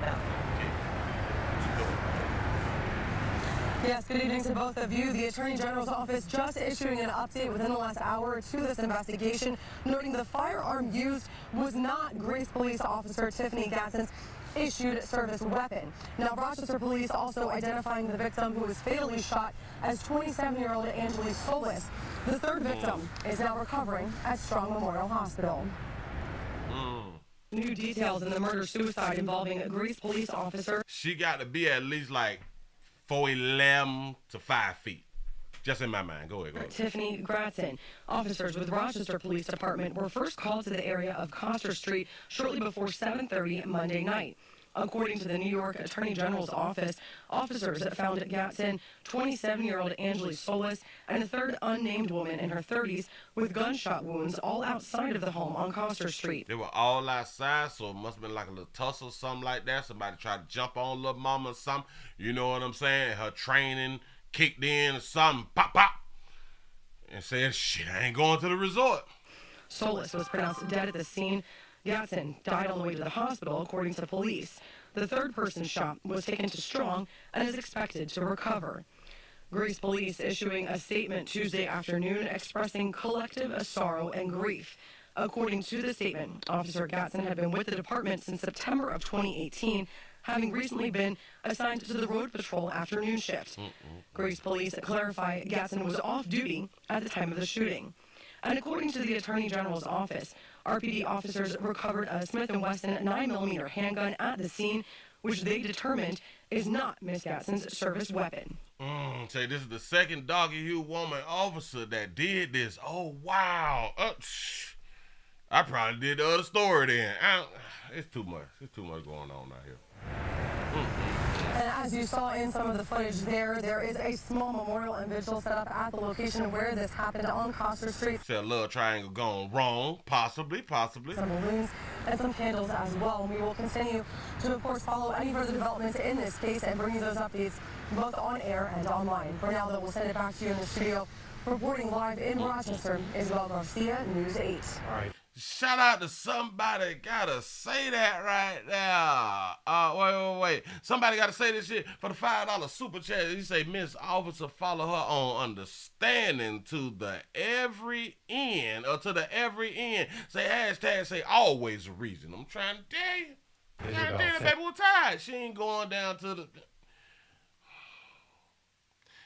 Speaker 20: Yes, good evening to both of you. The Attorney General's office just issuing an update within the last hour to this investigation, noting the firearm used was not Greece Police Officer Tiffany Gasson's issued service weapon. Now, Rochester police also identifying the victim who was fatally shot as 27-year-old Angeli Solis. The 3rd victim is now recovering at Strong Memorial Hospital. New details in the murder-suicide involving a Greece police officer.
Speaker 1: She got to be at least like 4'11" to 5 feet. Just in my mind. Go ahead.
Speaker 20: Tiffany Gasson. Officers with Rochester Police Department were first called to the area of Coster Street shortly before 7:30 Monday night. According to the New York Attorney General's office, officers found Gasson, 27-year-old Angeli Solis, and a 3rd unnamed woman in her 30s with gunshot wounds all outside of the home on Coster Street.
Speaker 1: They were all outside, so it must have been like a little tussle or something like that. Somebody tried to jump on little mama or something. You know what I'm saying? Her training kicked in or something. Pop, pop. And said, shit, I ain't going to the resort.
Speaker 20: Solis was pronounced dead at the scene. Gasson died on the way to the hospital, according to police. The 3rd person shot was taken to Strong and is expected to recover. Greece police issuing a statement Tuesday afternoon expressing collective sorrow and grief. According to the statement, Officer Gasson had been with the department since September of 2018, having recently been assigned to the road patrol afternoon shift. Greece police clarify Gasson was off duty at the time of the shooting. And according to the Attorney General's office, RPD officers recovered a Smith & Wesson 9mm handgun at the scene, which they determined is not Ms. Gasson's service weapon.
Speaker 1: Say this is the 2nd doggy-hue woman officer that did this. Oh, wow. I probably did the other story then. It's too much. There's too much going on out here.
Speaker 20: And as you saw in some of the footage there is a small memorial and vigil set up at the location where this happened on Coster Street.
Speaker 1: Say a little triangle gone wrong, possibly.
Speaker 20: Some balloons and some candles as well. We will continue to, of course, follow any further developments in this case and bring you those updates both on air and online. For now, though, we'll send it back to you in the studio. Reporting live in Rochester, Isabel Garcia, News 8.
Speaker 1: All right. Shout out to somebody gotta say that right now. Wait. Somebody gotta say this shit for the $5 super chat. He say, Miss Officer, follow her on understanding to the every end, or to the every end. Say hashtag, say always a reason. I'm trying to tell you. God damn, baby, we're tired. She ain't going down to the...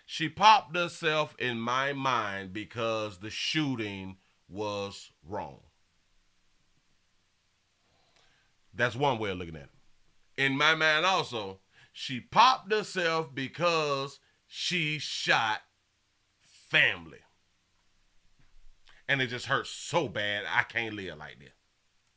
Speaker 1: She popped herself in my mind because the shooting was wrong. That's one way of looking at it. In my mind also, she popped herself because she shot family. And it just hurts so bad, I can't live like this.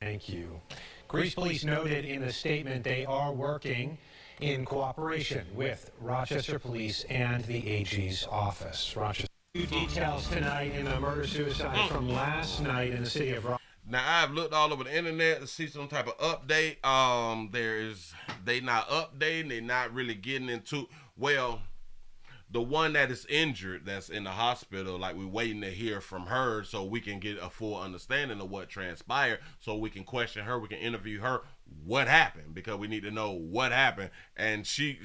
Speaker 18: Thank you. Greece police noted in a statement they are working in cooperation with Rochester Police and the AG's office. Rochester. New details tonight in the murder-suicide from last night in the city of Rochester.
Speaker 1: Now, I've looked all over the internet to see some type of update. They not updating. They not really getting into, well, the one that is injured that's in the hospital, like we're waiting to hear from her so we can get a full understanding of what transpired, so we can question her, we can interview her, what happened, because we need to know what happened. And she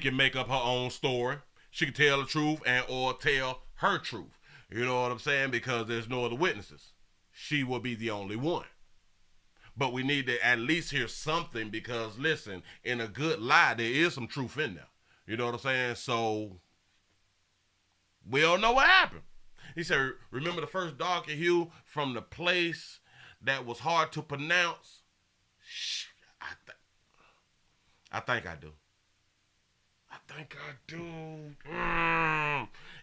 Speaker 1: can make up her own story. She can tell the truth and or tell her truth. You know what I'm saying? Because there's no other witnesses. She will be the only one. But we need to at least hear something, because, listen, in a good lie, there is some truth in there. You know what I'm saying? So, we don't know what happened. He said, remember the first darker hue from the place that was hard to pronounce? I think I do.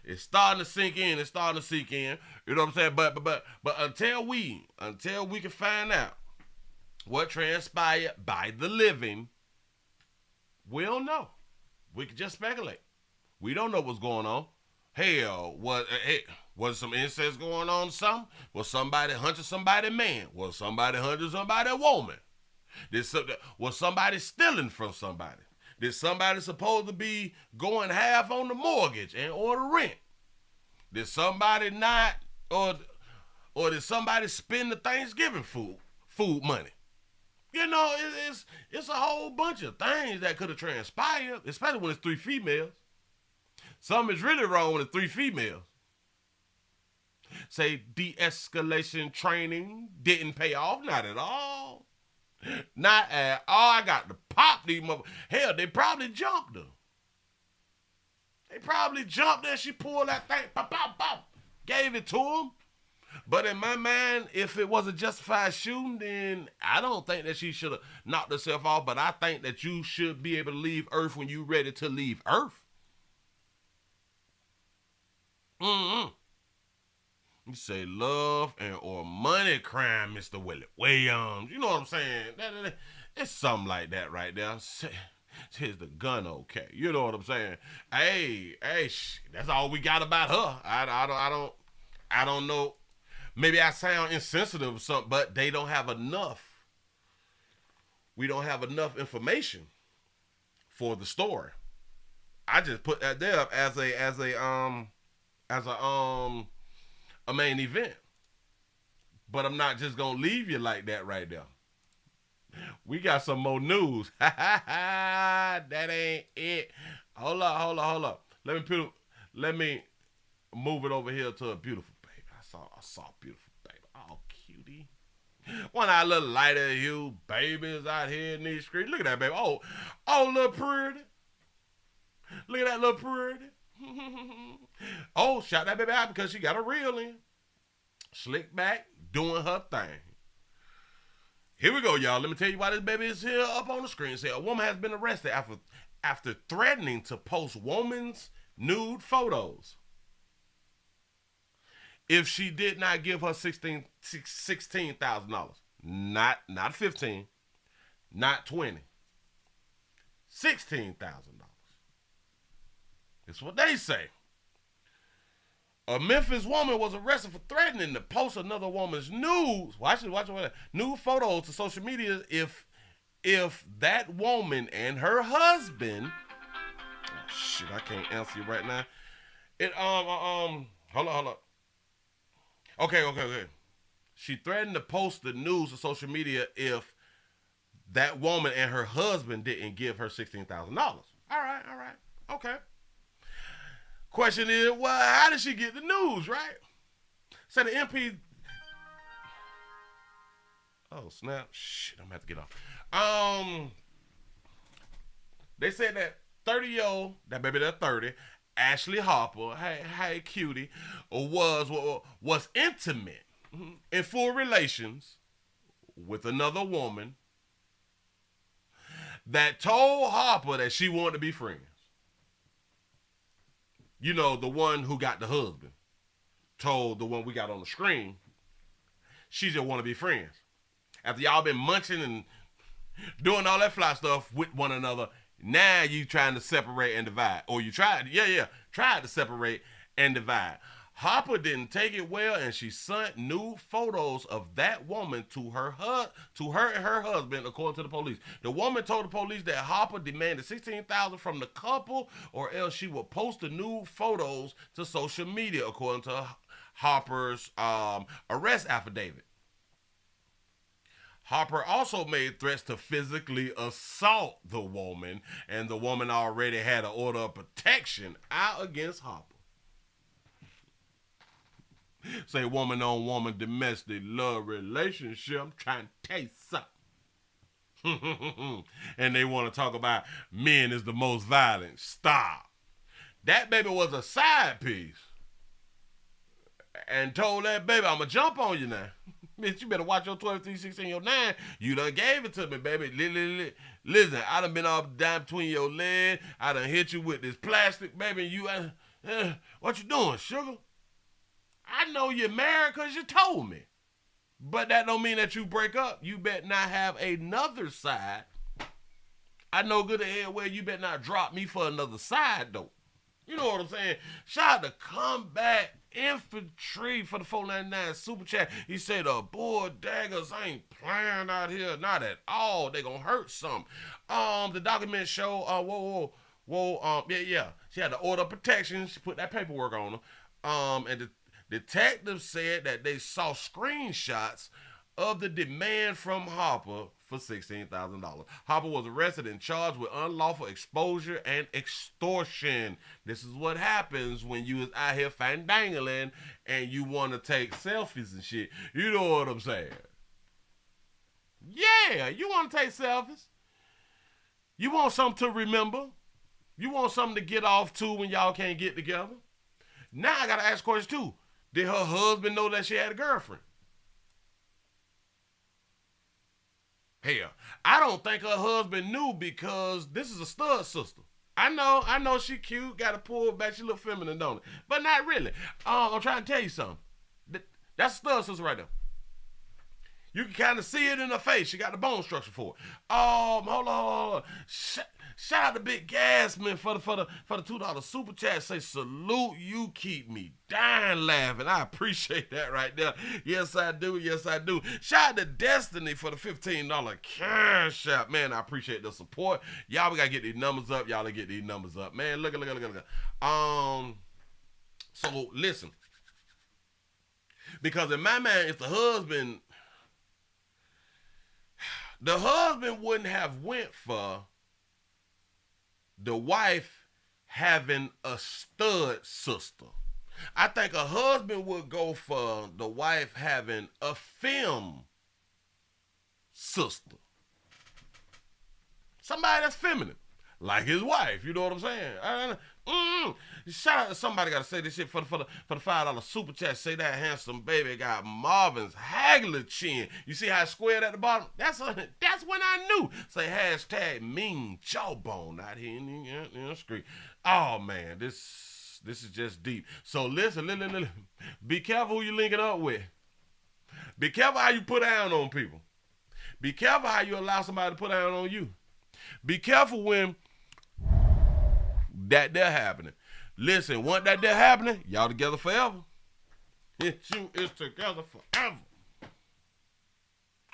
Speaker 1: It's starting to sink in. You know what I'm saying? But until we can find out what transpired by the living, we don't know. We can just speculate. We don't know what's going on. Hell, was some incest going on or something? Was somebody hunting somebody man? Was somebody hunting somebody woman? Was somebody stealing from somebody? Did somebody supposed to be going half on the mortgage and or the rent? Did somebody not, or did somebody spend the Thanksgiving food money? You know, it's a whole bunch of things that could have transpired, especially when it's 3 females. Something's really wrong when it's 3 females. Say de-escalation training didn't pay off, not at all. Not at all. I got to pop these mother. Hell, they probably jumped her. She pulled that thing, pop, pop, pop, gave it to him. But in my mind, if it was a justified shooting, then I don't think that she should have knocked herself off. But I think that you should be able to leave Earth when you're ready to leave Earth. You say love and or money crime, Mr. Willie Williams. You know what I'm saying? It's something like that right there. Here's the gun, okay? You know what I'm saying? Hey, that's all we got about her. I don't know. Maybe I sound insensitive or something, but they don't have enough. We don't have enough information for the story. I just put that there as a main event. But I'm not just gonna leave you like that right there. We got some more news. That ain't it. Hold up. Let me move it over here to a beautiful baby. I saw a beautiful baby. Oh, cutie. One of our little lighter hue babies out here in these streets. Look at that baby. Oh, little pretty. Look at that little pretty. Oh, shout that baby out because she got a reel in. Slick back, doing her thing. Here we go, y'all. Let me tell you why this baby is here up on the screen. Say a woman has been arrested after threatening to post woman's nude photos if she did not give her $16,000. Not 15, not 20. $16,000. That's what they say. A Memphis woman was arrested for threatening to post another woman's nude photos to social media if that woman and her husband. Oh, shit, I can't answer you right now. Hold on. Okay. She threatened to post the news to social media if that woman and her husband didn't give her $16,000. All right. Okay. Question is, well, how did she get the news, right? So the MP... Oh, snap. Shit, I'm going to have to get off. They said that 30-year-old, that baby that's 30, Ashley Harper, hey cutie, was intimate in full relations with another woman that told Harper that she wanted to be friends. You know, the one who got the husband told the one we got on the screen, she just want to be friends. After y'all been munching and doing all that fly stuff with one another, now you trying to separate and divide. Or you tried to separate and divide. Harper didn't take it well, and she sent nude photos of that woman to her and her husband, according to the police. The woman told the police that Harper demanded $16,000 from the couple, or else she would post the nude photos to social media, according to Harper's arrest affidavit. Harper also made threats to physically assault the woman, and the woman already had an order of protection out against Harper. Say woman-on-woman domestic love relationship. I'm trying to tell you something. And they want to talk about men is the most violent. Stop. That baby was a side piece. And told that baby, I'm going to jump on you now. Bitch, you better watch your 12, 3, 16, your 9. You done gave it to me, baby. Listen, I done been off down between your legs. I done hit you with this plastic, baby. You, what you doing, sugar? I know you're married because you told me. But that don't mean that you break up. You better not have another side. I know good ahead where you better not drop me for another side, though. You know what I'm saying? Shout out to Combat Infantry for the 499 Super Chat. He said, boy, daggers ain't playing out here. Not at all. They gonna hurt some. The document show, she had the order of protection. She put that paperwork on her. And the detectives said that they saw screenshots of the demand from Harper for $16,000. Harper was arrested and charged with unlawful exposure and extortion. This is what happens when you is out here fandangling and you want to take selfies and shit. You know what I'm saying? Yeah, you want to take selfies. You want something to remember. You want something to get off to when y'all can't get together. Now I got to ask questions too. Did her husband know that she had a girlfriend? Hell, I don't think her husband knew because this is a stud sister. I know she cute, got a pull back, she look feminine, don't it? But not really. I'm trying to tell you something. That's a stud sister right there. You can kind of see it in her face. She got the bone structure for it. Hold on. Shout out to Big Gasman for the $2 super chat. Say salute, you keep me dying laughing. I appreciate that right there. Yes, I do. Shout out to Destiny for the $15 cash app. Man, I appreciate the support. Y'all, we gotta get these numbers up. Y'all get these numbers up. Man, look. So listen. Because in my mind, if the husband wouldn't have went for the wife having a stud sister. I think a husband would go for the wife having a film sister. Somebody that's feminine, like his wife. You know what I'm saying? Shout out to somebody got to say this shit for the $5 super chat. Say that handsome baby got Marvin's haggler chin. You see how it's squared at the bottom? That's when I knew. Say hashtag mean jawbone out here in the street. Oh man, this is just deep. So listen. Be careful who you linking up with. Be careful how you put down on people. Be careful how you allow somebody to put down on you. Be careful when that they're happening. Listen, once that they're happening, y'all together forever. You is together forever.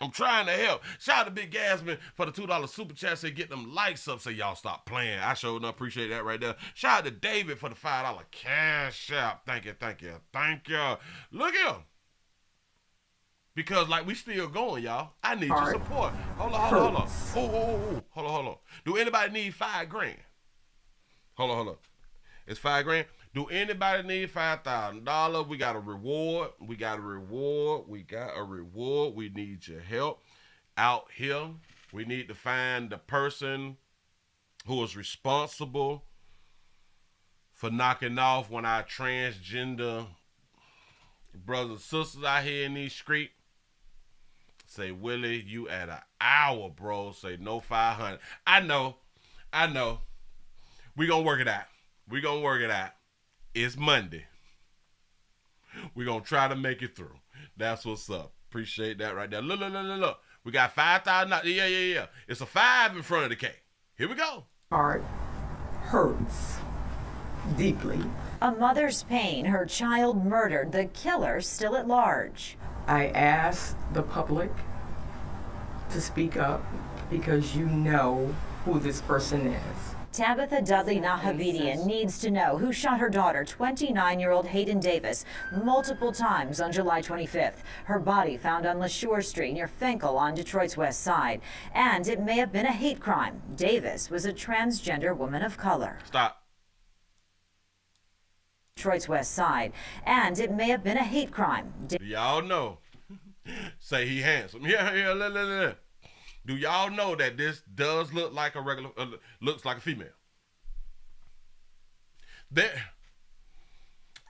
Speaker 1: I'm trying to help. Shout out to Big Gasman for the $2 super chat. Say get them likes up so y'all stop playing. I sure enough appreciate that right there. Shout out to David for the $5 cash app. Thank you. Look here. Because like we still going, y'all. I need your support. Hold on. Hold on. Do anybody need $5,000? Hold on. It's $5,000. Do anybody need $5,000? We got a reward. We need your help out here. We need to find the person who is responsible for knocking off one of our transgender brothers and sisters out here in these streets. Say, Willie, you at an hour, bro. Say no 500. I know. We gonna work it out. It's Monday. We gonna try to make it through. That's what's up. Appreciate that right there. Look. We got $5,000. Yeah. It's a 5 in front of the K. Here we go.
Speaker 21: Heart hurts deeply.
Speaker 5: A mother's pain, her child murdered, the killer still at large.
Speaker 21: I ask the public to speak up because you know who this person is.
Speaker 5: Tabitha Dudley Nahabedian needs to know who shot her daughter, 29-year-old Hayden Davis, multiple times on July 25th. Her body found on LaShure Street near Finkel on Detroit's west side. And it may have been a hate crime. Davis was a transgender woman of color.
Speaker 1: Stop.
Speaker 5: Detroit's west side. And it may have been a hate crime.
Speaker 1: Y'all know. Say he handsome. Yeah. Do y'all know that this does look like a regular, looks like a female?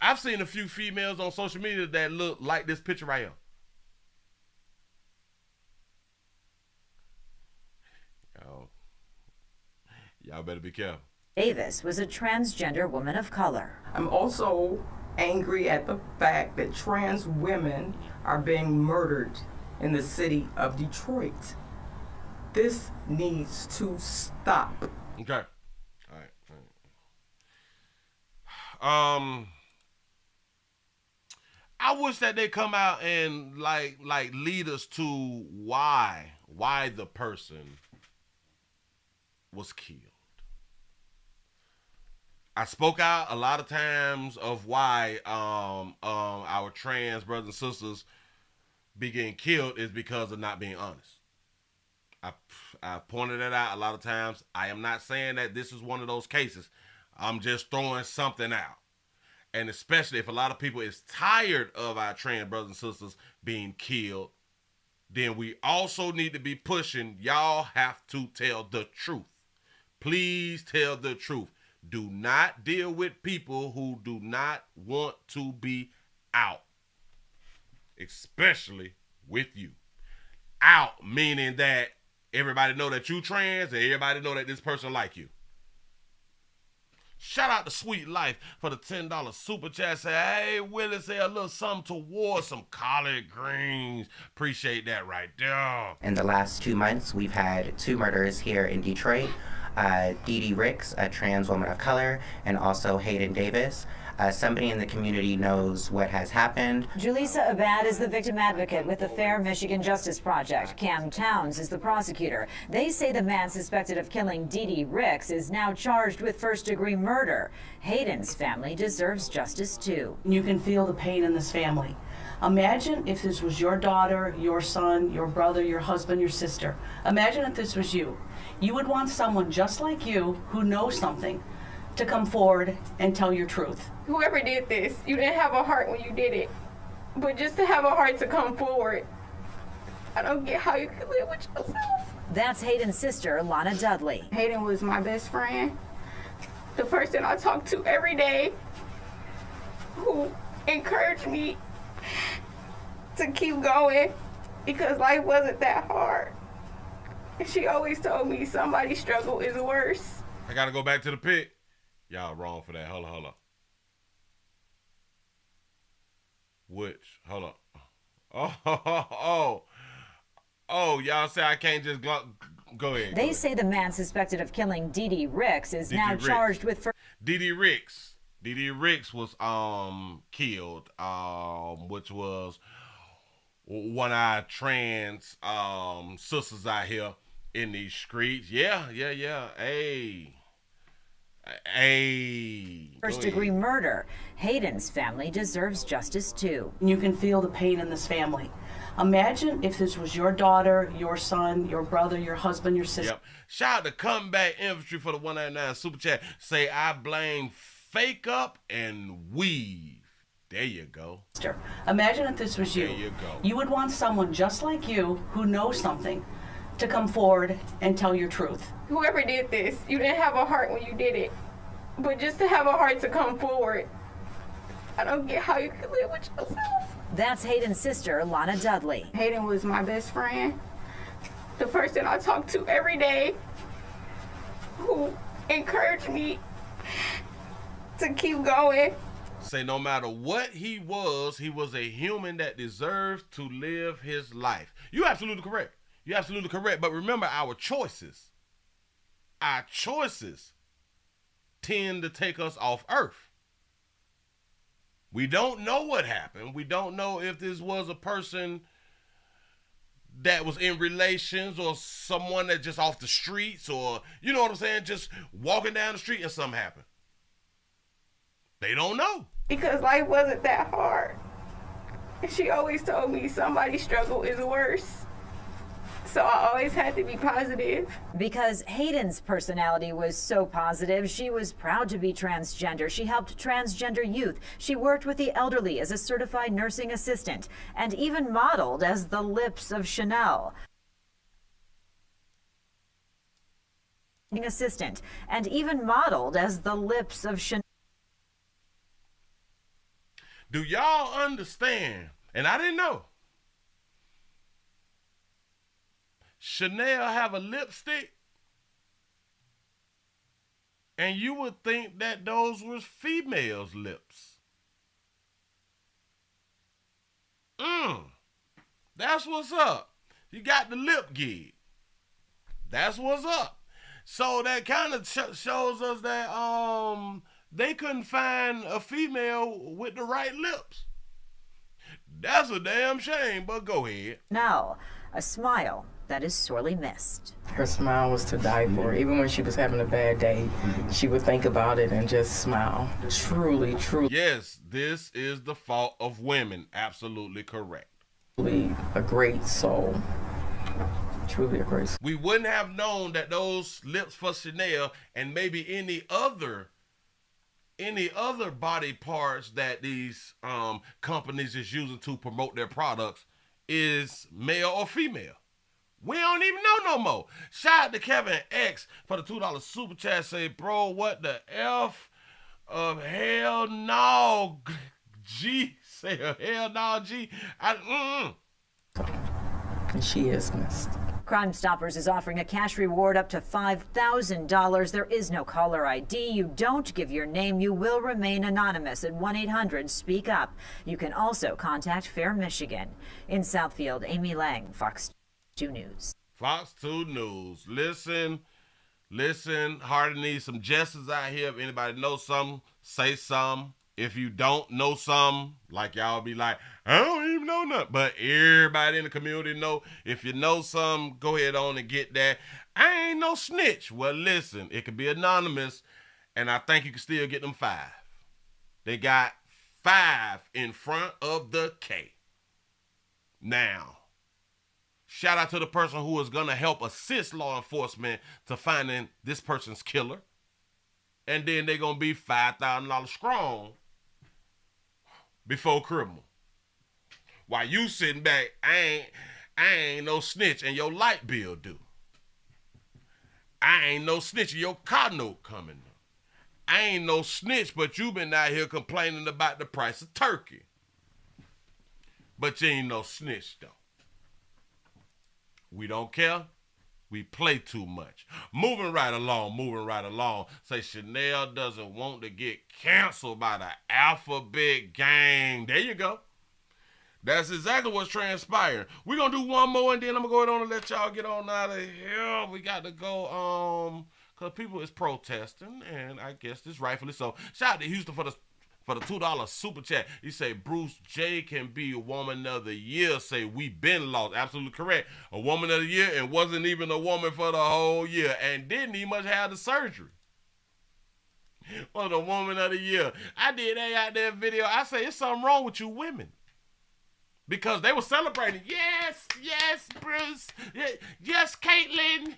Speaker 1: I've seen a few females on social media that look like this picture right here. Y'all better be careful.
Speaker 5: Davis was a transgender woman of color.
Speaker 21: I'm also angry at the fact that trans women are being murdered in the city of Detroit. This needs to stop.
Speaker 1: Okay. All right. I wish that they come out and like lead us to why the person was killed. I spoke out a lot of times of why our trans brothers and sisters be getting killed is because of not being honest. I pointed it out a lot of times. I am not saying that this is one of those cases. I'm just throwing something out. And especially if a lot of people is tired of our trans brothers and sisters being killed, then we also need to be pushing, y'all have to tell the truth. Please tell the truth. Do not deal with people who do not want to be out. Especially with you. Out, meaning that everybody know that you trans and everybody know that this person like you. Shout out to Sweet Life for the $10 super chat. Say, hey, Willie, say a little something towards some collard greens. Appreciate that right there.
Speaker 22: In the last 2 months, we've had 2 murders here in Detroit. Dee Dee Ricks, a trans woman of color, and also Hayden Davis. Somebody in the community knows what has happened.
Speaker 5: Julissa Abad is the victim advocate with the Fair Michigan Justice Project. Cam Towns is the prosecutor. They say the man suspected of killing Dee Dee Ricks is now charged with first-degree murder. Hayden's family deserves justice, too.
Speaker 23: You can feel the pain in this family. Imagine if this was your daughter, your son, your brother, your husband, your sister. Imagine if this was you. You would want someone just like you who knows something to come forward and tell your truth.
Speaker 24: Whoever did this, you didn't have a heart when you did it. But just to have a heart to come forward, I don't get how you can live with yourself.
Speaker 5: That's Hayden's sister, Lana Dudley.
Speaker 24: Hayden was my best friend, the person I talked to every day, who encouraged me to keep going because life wasn't that hard. And she always told me somebody's struggle is worse.
Speaker 1: I gotta go back to the pit. Y'all wrong for that. Hold on. Which? Hold on. Oh, y'all say I can't just go ahead.
Speaker 5: They say the man suspected of killing Dee Dee Ricks is now charged with...
Speaker 1: Dee Dee Ricks. Dee Dee Ricks was killed, which was one of our trans sisters out here in these streets. Yeah. Hey.
Speaker 5: First-degree murder. Hayden's family deserves justice, too.
Speaker 23: You can feel the pain in this family. Imagine if this was your daughter, your son, your brother, your husband, your sister.
Speaker 1: Yep. Shout out to Comeback Infantry for the 199 Super Chat. Say, I blame fake up and weave. There you go.
Speaker 23: Imagine if this was you.
Speaker 1: There you go.
Speaker 23: You would want someone just like you who knows something to come forward and tell your truth.
Speaker 24: Whoever did this, you didn't have a heart when you did it. But just to have a heart to come forward, I don't get how you can live with yourself.
Speaker 5: That's Hayden's sister, Lana Dudley.
Speaker 24: Hayden was my best friend, the person I talked to every day, who encouraged me to keep going.
Speaker 1: Say no matter what he was a human that deserves to live his life. You're absolutely correct. You're absolutely correct. But remember, our choices tend to take us off earth. We don't know what happened. We don't know if this was a person that was in relations or someone that just off the streets, or, you know what I'm saying, just walking down the street and something happened. They don't know.
Speaker 24: Because life wasn't that hard. She always told me somebody's struggle is worse. So I always had to be positive.
Speaker 5: Because Hayden's personality was so positive, she was proud to be transgender. She helped transgender youth. She worked with the elderly as a certified nursing assistant and even modeled as the lips of Chanel. Assistant and even modeled as the lips of Chanel.
Speaker 1: Do y'all understand? And I didn't know. Chanel have a lipstick, and you would think that those was females' lips. That's what's up. You got the lip gig. That's what's up. So that kind of shows us that they couldn't find a female with the right lips. That's a damn shame, but go ahead.
Speaker 5: Now, a smile that is sorely missed.
Speaker 2: Her smile was to die for. Even when she was having a bad day, she would think about it and just smile. Truly, truly.
Speaker 1: Yes, this is the fault of women. Absolutely correct.
Speaker 2: A great soul. Truly a great soul.
Speaker 1: We wouldn't have known that those lips for Chanel and maybe any other body parts that these companies is using to promote their products is male or female. We don't even know no more. Shout out to Kevin X for the $2 super chat. Say, bro, what the F of hell no, G? Say hell no, G.
Speaker 2: And she is missed.
Speaker 5: Crime Stoppers is offering a cash reward up to $5,000. There is no caller ID. You don't give your name, you will remain anonymous at 1-800-SPEAK-UP. You can also contact Fair Michigan. In Southfield, Amy Lang, Fox 2 News.
Speaker 1: Fox 2 News. Listen, Hardy needs some jesters out here. If anybody knows something, say something. If you don't know something, like y'all be like, I don't even know nothing. But everybody in the community know. If you know something, go ahead on and get that. I ain't no snitch. Well, listen, it could be anonymous, and I think you can still get them 5. They got 5 in front of the K. Now, shout out to the person who is going to help assist law enforcement to finding this person's killer. And then they're going to be $5,000 strong before criminal. While you sitting back, I ain't no snitch and your light bill due. I ain't no snitch and your car note coming. I ain't no snitch, but you been out here complaining about the price of turkey. But you ain't no snitch though. We don't care. We play too much. Moving right along. Say Chanel doesn't want to get canceled by the Alphabet Gang. There you go. That's exactly what's transpiring. We're going to do one more, and then I'm going to go on and let y'all get on out of here. We got to go, because people is protesting, and I guess this rightfully so. Shout out to Houston for the $2 super chat. You say Bruce J can be a woman of the year. Say we been lost. Absolutely correct. A woman of the year and wasn't even a woman for the whole year and didn't even much have the surgery. Well, the woman of the year. I did that out there video. I say it's something wrong with you women. because they were celebrating. Yes, yes, Bruce. Yes, Caitlin.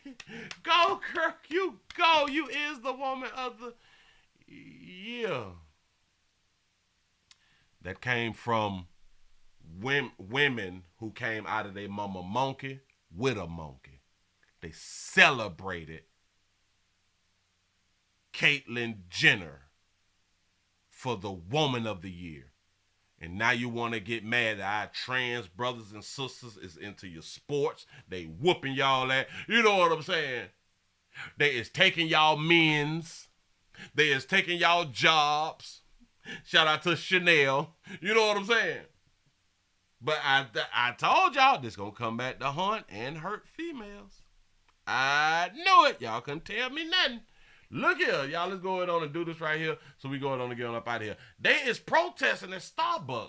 Speaker 1: Go, Kirk. You go. You is the woman of the year. That came from women who came out of their mama monkey with a monkey. They celebrated Caitlyn Jenner for the woman of the year. And now you want to get mad that our trans brothers and sisters is into your sports. They whooping y'all at. You know what I'm saying? They is taking y'all men's. They is taking y'all jobs. Shout out to Chanel. You know what I'm saying? But I told y'all this gonna come back to haunt and hurt females. I knew it. Y'all couldn't tell me nothing. Look here, y'all. Let's go ahead on and do this right here. So we go ahead on and get on up out of here. They is protesting at Starbucks.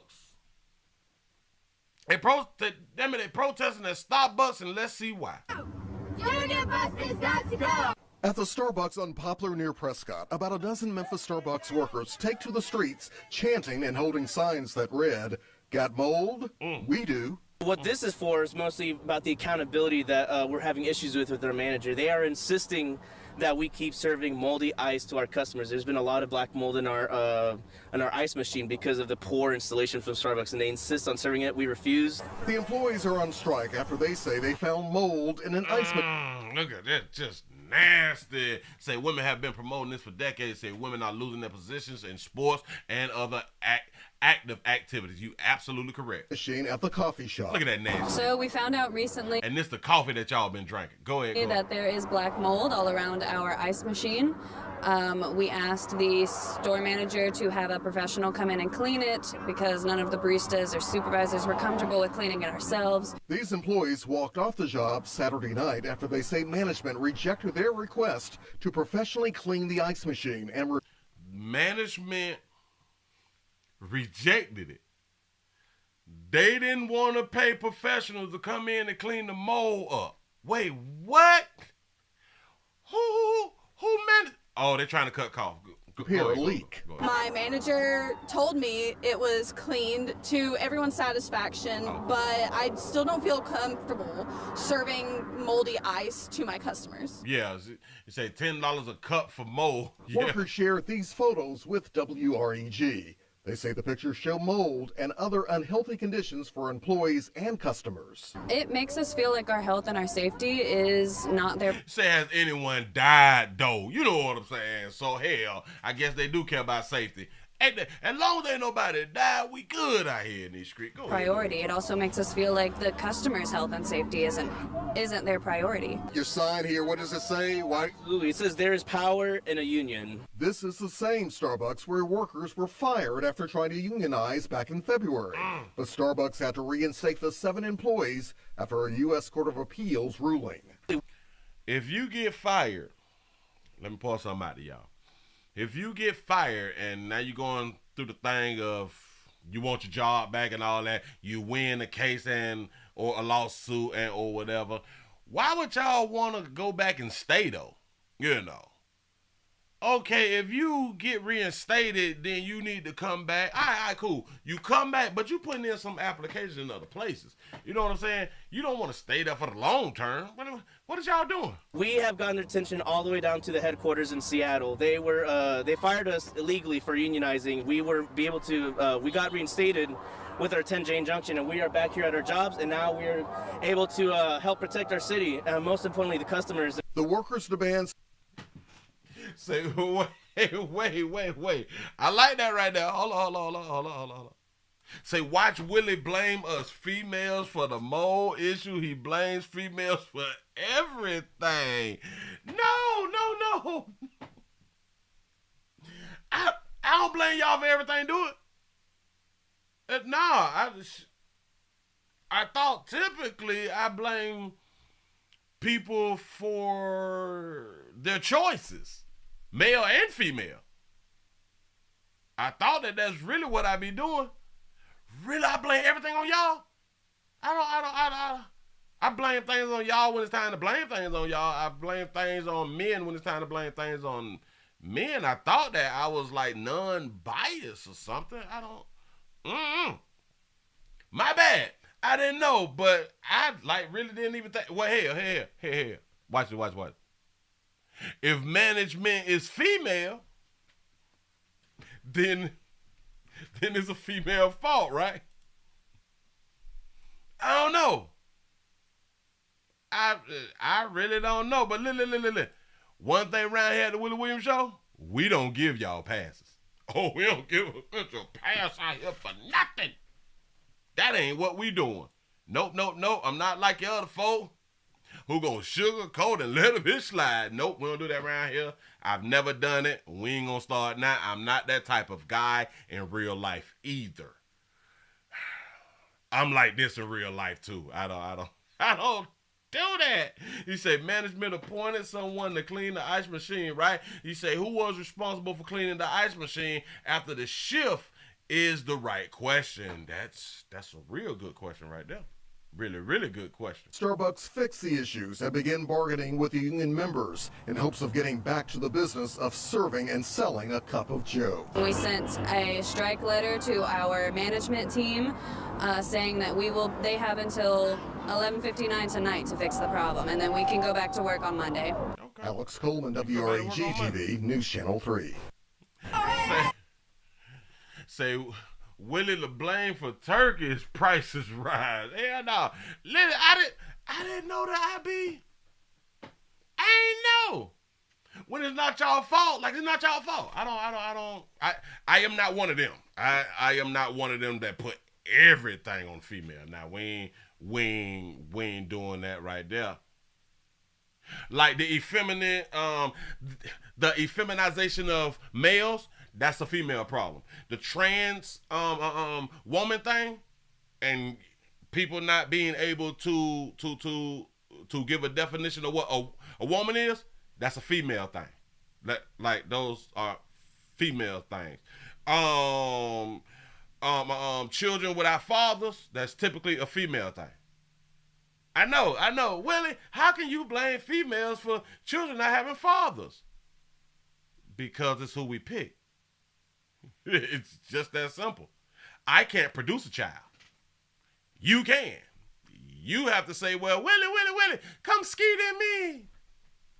Speaker 1: They protesting at Starbucks, and let's see why.
Speaker 3: Union buses got to go. At the Starbucks on Poplar near Prescott, about a dozen Memphis Starbucks workers take to the streets, chanting and holding signs that read, "Got mold? We do."
Speaker 4: What this is for is mostly about the accountability that we're having issues with our manager. They are insisting that we keep serving moldy ice to our customers. There's been a lot of black mold in our ice machine because of the poor installation from Starbucks, and they insist on serving it. We refuse.
Speaker 3: The employees are on strike after they say they found mold in an ice machine.
Speaker 1: Look at that, just nasty. Say women have been promoting this for decades. Say women are losing their positions in sports and other active activities. You absolutely correct.
Speaker 3: Machine at the coffee shop.
Speaker 1: Look at that nasty.
Speaker 6: So we found out recently,
Speaker 1: and this the coffee that y'all been drinking. Go ahead.
Speaker 6: That there is black mold all around our ice machine. We asked the store manager to have a professional come in and clean it because none of the baristas or supervisors were comfortable with cleaning it ourselves.
Speaker 3: These employees walked off the job Saturday night after they say management rejected their request to professionally clean the ice machine. And
Speaker 1: management rejected it. They didn't want to pay professionals to come in and clean the mold up. Wait, what? Who managed? Oh, they're trying to cut costs.
Speaker 3: Here, a leak.
Speaker 6: My manager told me it was cleaned to everyone's satisfaction, but I still don't feel comfortable serving moldy ice to my customers.
Speaker 1: Yeah, you say $10 a cup for mold. Yeah.
Speaker 3: Workers shared these photos with WREG. They say the pictures show mold and other unhealthy conditions for employees and customers.
Speaker 6: It makes us feel like our health and our safety is not there.
Speaker 1: Say, has anyone died, though? You know what I'm saying? So, hell, I guess they do care about safety. As long as ain't nobody died, we good out here in these streets.
Speaker 6: Priority. It also makes us feel like the customer's health and safety isn't their priority.
Speaker 3: Your sign here, what does it say? Why?
Speaker 4: It says there is power in a union.
Speaker 3: This is the same Starbucks where workers were fired after trying to unionize back in February. But Starbucks had to reinstate the 7 employees after a U.S. Court of Appeals ruling.
Speaker 1: If you get fired, let me pour something out to y'all. If you get fired and now you're going through the thing of you want your job back and all that, you win a case or a lawsuit or whatever, why would y'all want to go back and stay though? You know. Okay, if you get reinstated, then you need to come back. All right, cool. You come back, but you putting in some applications in other places. You know what I'm saying? You don't want to stay there for the long term. What is y'all doing?
Speaker 4: We have gotten attention all the way down to the headquarters in Seattle. They fired us illegally for unionizing. We got reinstated with our 10J injunction, and we are back here at our jobs, and now we're able to help protect our city, and most importantly, the customers.
Speaker 3: The workers' demands.
Speaker 1: Say, wait. I like that right there. Hold on. Say, watch Willie blame us females for the mold issue. He blames females for everything. No. I don't blame y'all for everything, do it? I thought typically I blame people for their choices. Male and female. I thought that's really what I be doing. Really, I blame everything on y'all? I blame things on y'all when it's time to blame things on y'all. I blame things on men when it's time to blame things on men. I thought that I was like non-biased or something. My bad. I didn't know, but I really didn't even think. Well, here. Watch it. If management is female, then it's a female fault, right? I don't know. I really don't know. But look. One thing around here at the Willie Williams Show, we don't give y'all passes. Oh, we don't give a pass out here for nothing. That ain't what we doing. Nope. I'm not like your other folk who gonna sugarcoat and let a bitch slide. Nope, we don't do that around here. I've never done it. We ain't gonna start now. I'm not that type of guy in real life either. I'm like this in real life too. I don't do that. You say management appointed someone to clean the ice machine, right? You say who was responsible for cleaning the ice machine after the shift is the right question. That's a real good question right there. Really good question.
Speaker 3: Starbucks fixed the issues and began bargaining with the union members in hopes of getting back to the business of serving and selling a cup of joe.
Speaker 6: We sent a strike letter to our management team saying that they have until 11:59 tonight to fix the problem, and then we can go back to work on Monday.
Speaker 3: Okay. Alex Coleman, WREG-TV, News Channel 3.
Speaker 1: Say Willie LeBlanc for Turkish prices rise. Hell no. Literally, I didn't know that I ain't know. When it's not y'all fault, like it's not y'all fault. I am not one of them. I am not one of them that put everything on female. Now we ain't doing that right there. Like the effeminization of males, that's a female problem. The trans woman thing, and people not being able to give a definition of what a woman is, that's a female thing. Like those are female things. Children without fathers, that's typically a female thing. I know. Willie, how can you blame females for children not having fathers? Because it's who we pick. It's just that simple. I can't produce a child. You can. You have to say, well, Willie, come skeet in me.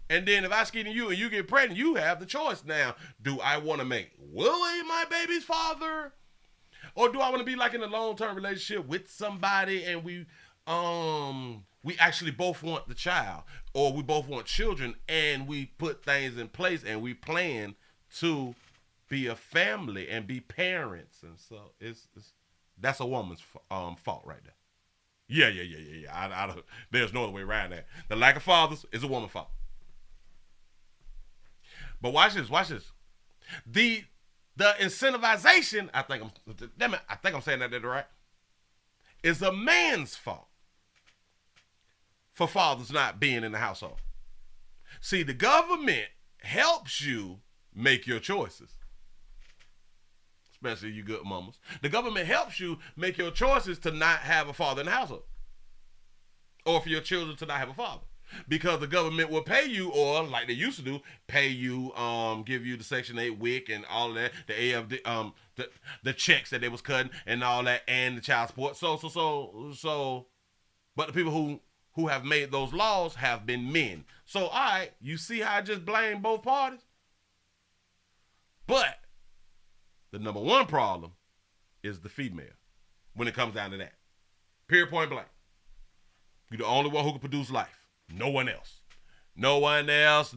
Speaker 1: And then if I skeet in you and you get pregnant, you have the choice now. Do I want to make Willie my baby's father? Or do I want to be like in a long-term relationship with somebody and we actually both want the child, or we both want children, and we put things in place and we plan to be a family and be parents. And so that's a woman's fault right there. Yeah. There's no other way around that. The lack of fathers is a woman's fault. But watch this. The incentivization, I think I'm saying that right, is a man's fault for fathers not being in the household. See, the government helps you make your choices. Especially you good mamas. The government helps you make your choices to not have a father in the household. Or for your children to not have a father. Because the government will pay you, or like they used to do, pay you, give you the Section 8 WIC and all of that, the AFD, the checks that they was cutting and all that, and the child support. So, but the people who have made those laws have been men. So, all right, you see how I just blame both parties? But the number one problem is the female when it comes down to that. Period, point blank. You're the only one who can produce life. No one else. No one else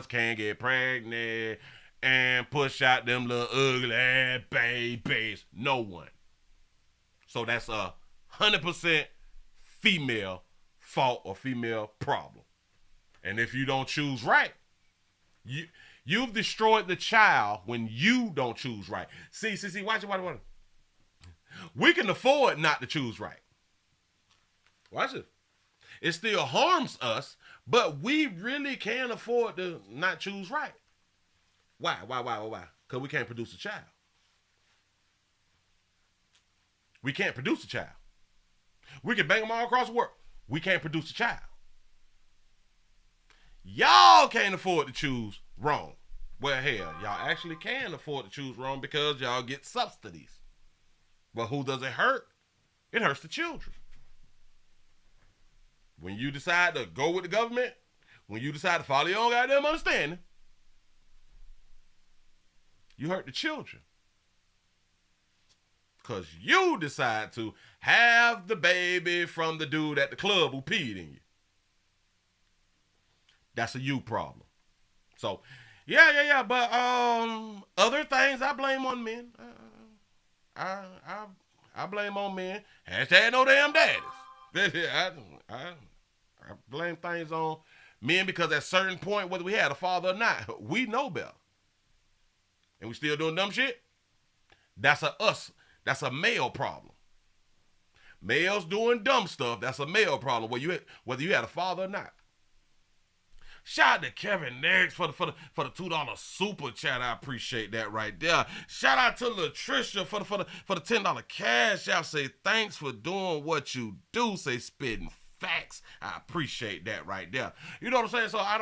Speaker 1: can get pregnant and push out them little ugly babies. No one. So that's 100% female fault or female problem. And if you don't choose right, you've destroyed the child when you don't choose right. See, watch it. We can afford not to choose right. Watch it. It still harms us, but we really can afford to not choose right. Why? Because we can't produce a child. We can't produce a child. We can bang them all across the world. We can't produce a child. Y'all can't afford to choose wrong. Well, hell, y'all actually can afford to choose wrong because y'all get subsidies. But who does it hurt? It hurts the children. When you decide to go with the government, when you decide to follow your own goddamn understanding, you hurt the children. Because you decide to have the baby from the dude at the club who peed in you. That's a you problem. So, yeah. But other things I blame on men. I blame on men. Hashtag no damn daddies. I blame things on men because at a certain point, whether we had a father or not, we know better. And we still doing dumb shit. That's a us. That's a male problem. Males doing dumb stuff, that's a male problem, whether you had a father or not. Shout out to Kevin Next for the $2 super chat. I appreciate that right there. Shout out to Latricia for the $10 cash out. Say thanks for doing what you do. Say spitting facts. I appreciate that right there. You know what I'm saying? So I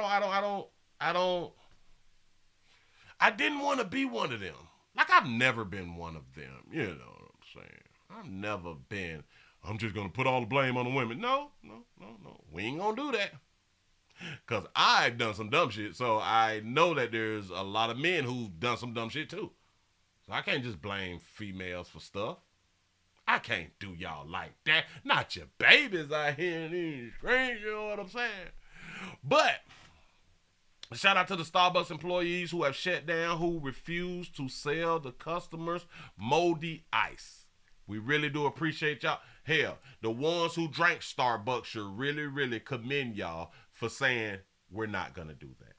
Speaker 1: didn't want to be one of them. Like, I've never been one of them. You know what I'm saying? I've never been, I'm just going to put all the blame on the women. No. We ain't going to do that. Because I've done some dumb shit, so I know that there's a lot of men who've done some dumb shit too. So I can't just blame females for stuff. I can't do y'all like that. Not your babies out here in these streets, you know what I'm saying? But shout out to the Starbucks employees who have shut down, who refuse to sell the customers moldy ice. We really do appreciate y'all. Hell, the ones who drank Starbucks should really, really commend y'all for saying we're not going to do that.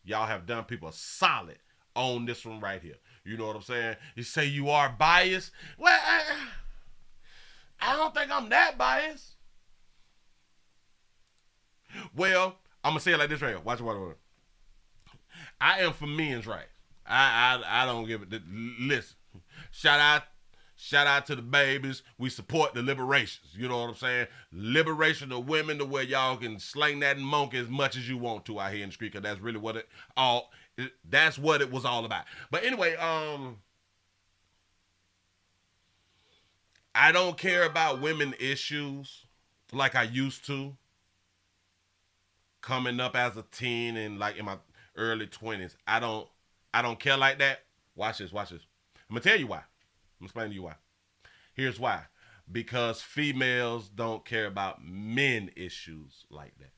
Speaker 1: Y'all have done people solid on this one right here. You know what I'm saying? You say you are biased. Well, I don't think I'm that biased. Well, I'm going to say it like this right here. Watch. I am for men's rights. I don't give it. Listen, shout out to the babies. We support the liberations. You know what I'm saying? Liberation of women to where y'all can slang that monkey as much as you want to out here in the street, because that's really what that's what it was all about. But anyway, I don't care about women issues like I used to. Coming up as a teen and like in my early 20s, I don't care like that. Watch this. I'm gonna tell you why. I'm explaining to you why. Here's why. Because females don't care about men issues like that.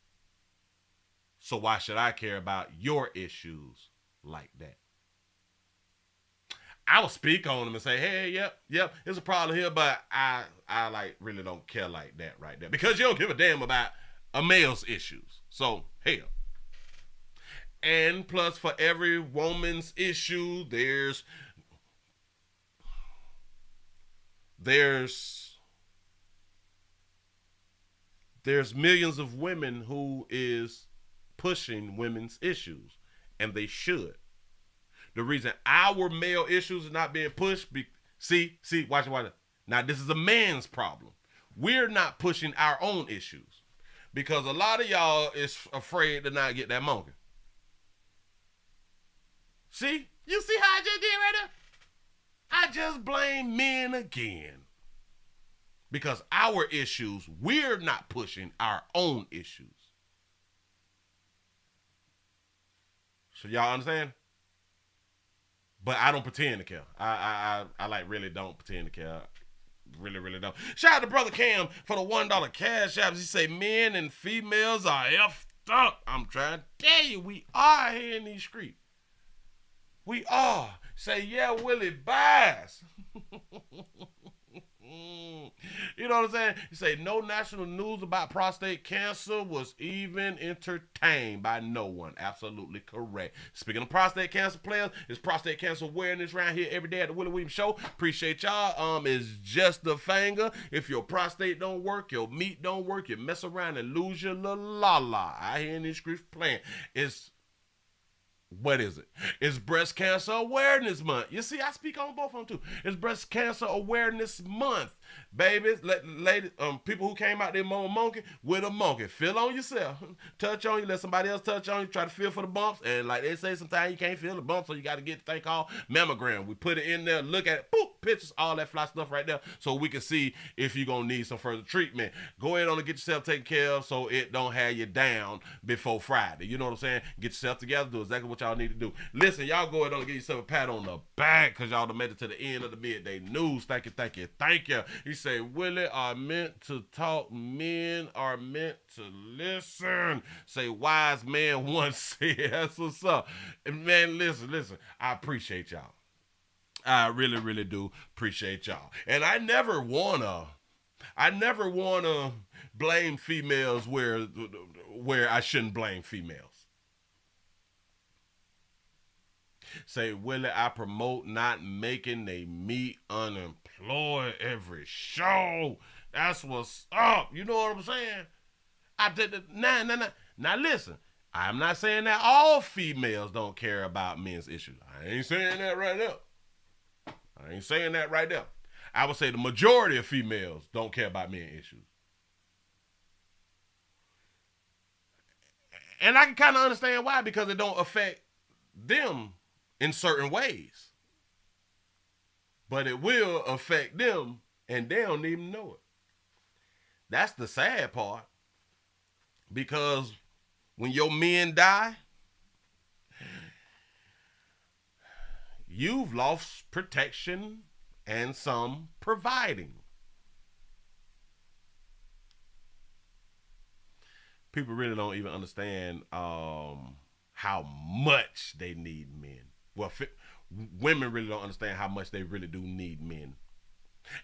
Speaker 1: So why should I care about your issues like that? I will speak on them and say, hey, yep, there's a problem here, but I like really don't care like that right there. Because you don't give a damn about a male's issues. So, hell. And plus, for every woman's issue, there's millions of women who is pushing women's issues, and they should. The reason our male issues are not being pushed, see, watch it. Now, this is a man's problem. We're not pushing our own issues because a lot of y'all is afraid to not get that monkey. See? You see how I just did right there? I just blame men again. Because our issues, we're not pushing our own issues. So y'all understand? But I don't pretend to care. I like really don't pretend to care. Really don't. Shout out to Brother Cam for the $1 cash apps. He say men and females are effed up. I'm trying to tell you, we are here in these streets. We are. Say, yeah, Willie buys. You know what I'm saying? You say no national news about prostate cancer was even entertained by no one. Absolutely correct. Speaking of prostate cancer players, it's prostate cancer awareness around here every day at the Willie Williams Show. Appreciate y'all. It's just the finger. If your prostate don't work, your meat don't work, you mess around and lose your la. I hear in these streets playing. What is it? It's Breast Cancer Awareness Month. You see, I speak on both of them too. It's Breast Cancer Awareness Month. Babies, ladies, people who came out there mowing monkey with a monkey. Feel on yourself. Touch on you, let somebody else touch on you, try to feel for the bumps. And like they say, sometimes you can't feel the bumps, so you got to get the thing called mammogram. We put it in there, look at it, boop. pictures, all that fly stuff right there, so we can see if you're going to need some further treatment. Go ahead on and get yourself taken care of so it don't have you down before Friday. You know what I'm saying? Get yourself together, do exactly what y'all need to do. Listen, y'all go ahead on and get yourself a pat on the back because y'all done made it to the end of the midday news. Thank you, thank you, thank you. He said, Willie are meant to talk, men are meant to listen. Say, wise man once said, that's what's up. And man, listen, I appreciate y'all. I really, really do appreciate y'all. And I never wanna blame females where I shouldn't blame females. Say, Willie, I promote not making they meet unemployed every show. That's what's up. You know what I'm saying? Now listen, I'm not saying that all females don't care about men's issues. I ain't saying that right now. I would say the majority of females don't care about men's issues. And I can kind of understand why, because it don't affect them in certain ways. But it will affect them, and they don't even know it. That's the sad part. Because when your men die, you've lost protection and some providing. People really don't even understand how much they need men. Well, women really don't understand how much they really do need men.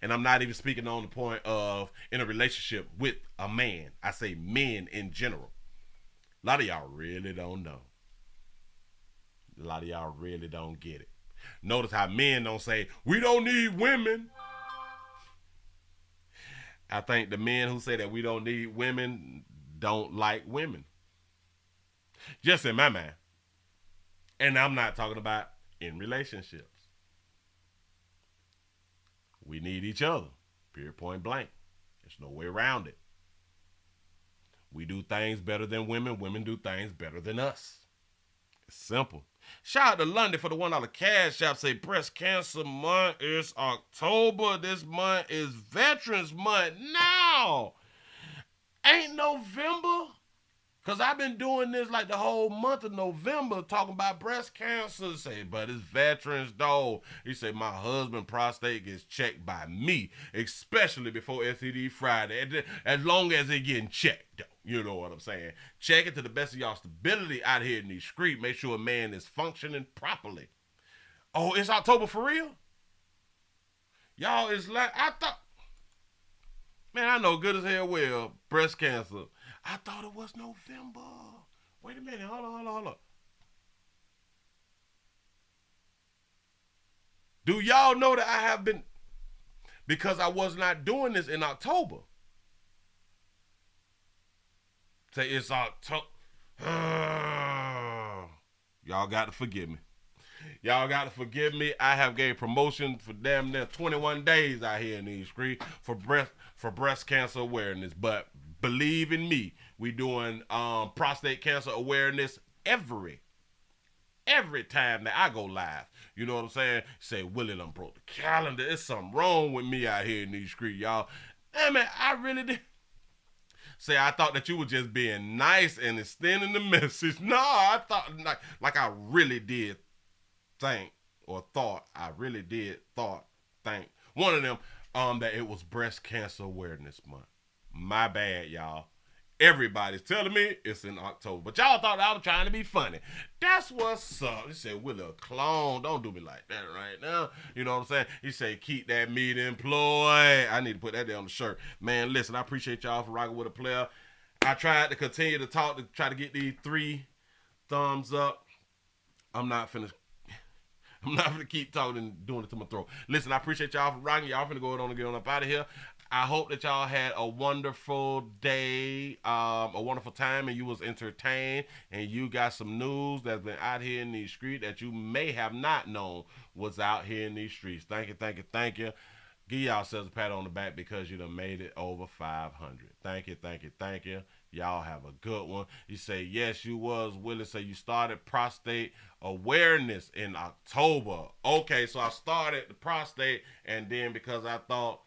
Speaker 1: And I'm not even speaking on the point of in a relationship with a man. I say men in general. A lot of y'all really don't know. A lot of y'all really don't get it. Notice how men don't say, we don't need women. I think the men who say that we don't need women don't like women. Just in my mind. And I'm not talking about in relationships. We need each other. Period, point blank. There's no way around it. We do things better than women. Women do things better than us. It's simple. Shout out to London for the $1 cash app. Say breast cancer month is October. This month is Veterans Month. Now, ain't November? Because I've been doing this like the whole month of November talking about breast cancer. Say, but it's Veterans though. He said, my husband prostate gets checked by me, especially before STD Friday. As long as it getting checked though. You know what I'm saying? Check it to the best of y'all stability out here in these streets. Make sure a man is functioning properly. Oh, it's October for real? Y'all, it's like, I thought, man, I know good as hell well, breast cancer. I thought it was November. Wait a minute, hold on. Do y'all know that I have been, because I was not doing this in October. Say it's October. Y'all got to forgive me. Y'all got to forgive me. I have gave promotion for damn near 21 days out here in these streets for breast cancer awareness. But believe in me, we doing prostate cancer awareness every time that I go live. You know what I'm saying? Say, Willie done broke the calendar. There's something wrong with me out here in these streets, y'all. Hey, man, I really did. Say, I thought that you were just being nice and extending the message. No, I thought like I really did think one of them that it was breast cancer awareness month. My bad, y'all. Everybody's telling me it's in October, but y'all thought I was trying to be funny. That's what's up. He said, Willie a clone. Don't do me like that right now. You know what I'm saying? He said, keep that meat employed. I need to put that there on the shirt. Man, listen, I appreciate y'all for rocking with a player. I tried to continue to talk to try to get these 3 thumbs up. I'm not finna keep talking and doing it to my throat. Listen, I appreciate y'all for rocking. Y'all finna go on and get on up out of here. I hope that y'all had a wonderful day, a wonderful time, and you was entertained, and you got some news that's been out here in these streets that you may have not known was out here in these streets. Thank you. Give yourselves a pat on the back because you done made it over 500. Thank you. Y'all have a good one. You say, yes, you was. Willie say you started prostate awareness in October. Okay, so I started the prostate, and then because I thought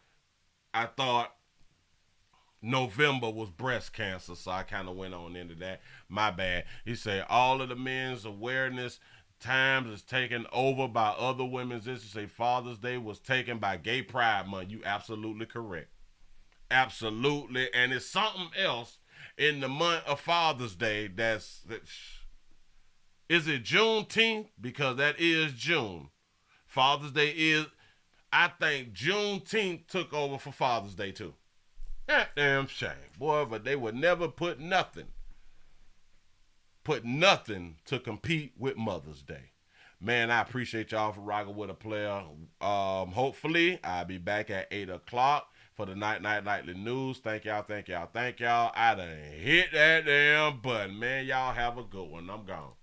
Speaker 1: November was breast cancer, so I kind of went on into that. My bad. He said all of the men's awareness times is taken over by other women's. This is say Father's Day was taken by Gay Pride Month. You absolutely correct. Absolutely. And it's something else in the month of Father's Day that's is it Juneteenth? Because that is June. Father's Day is, I think Juneteenth took over for Father's Day too. Damn shame, boy, but they would never put nothing to compete with Mother's Day. Man, I appreciate y'all for rocking with a player. Hopefully, I'll be back at 8 o'clock for the Nightly News. Thank y'all. I done hit that damn button. Man, y'all have a good one. I'm gone.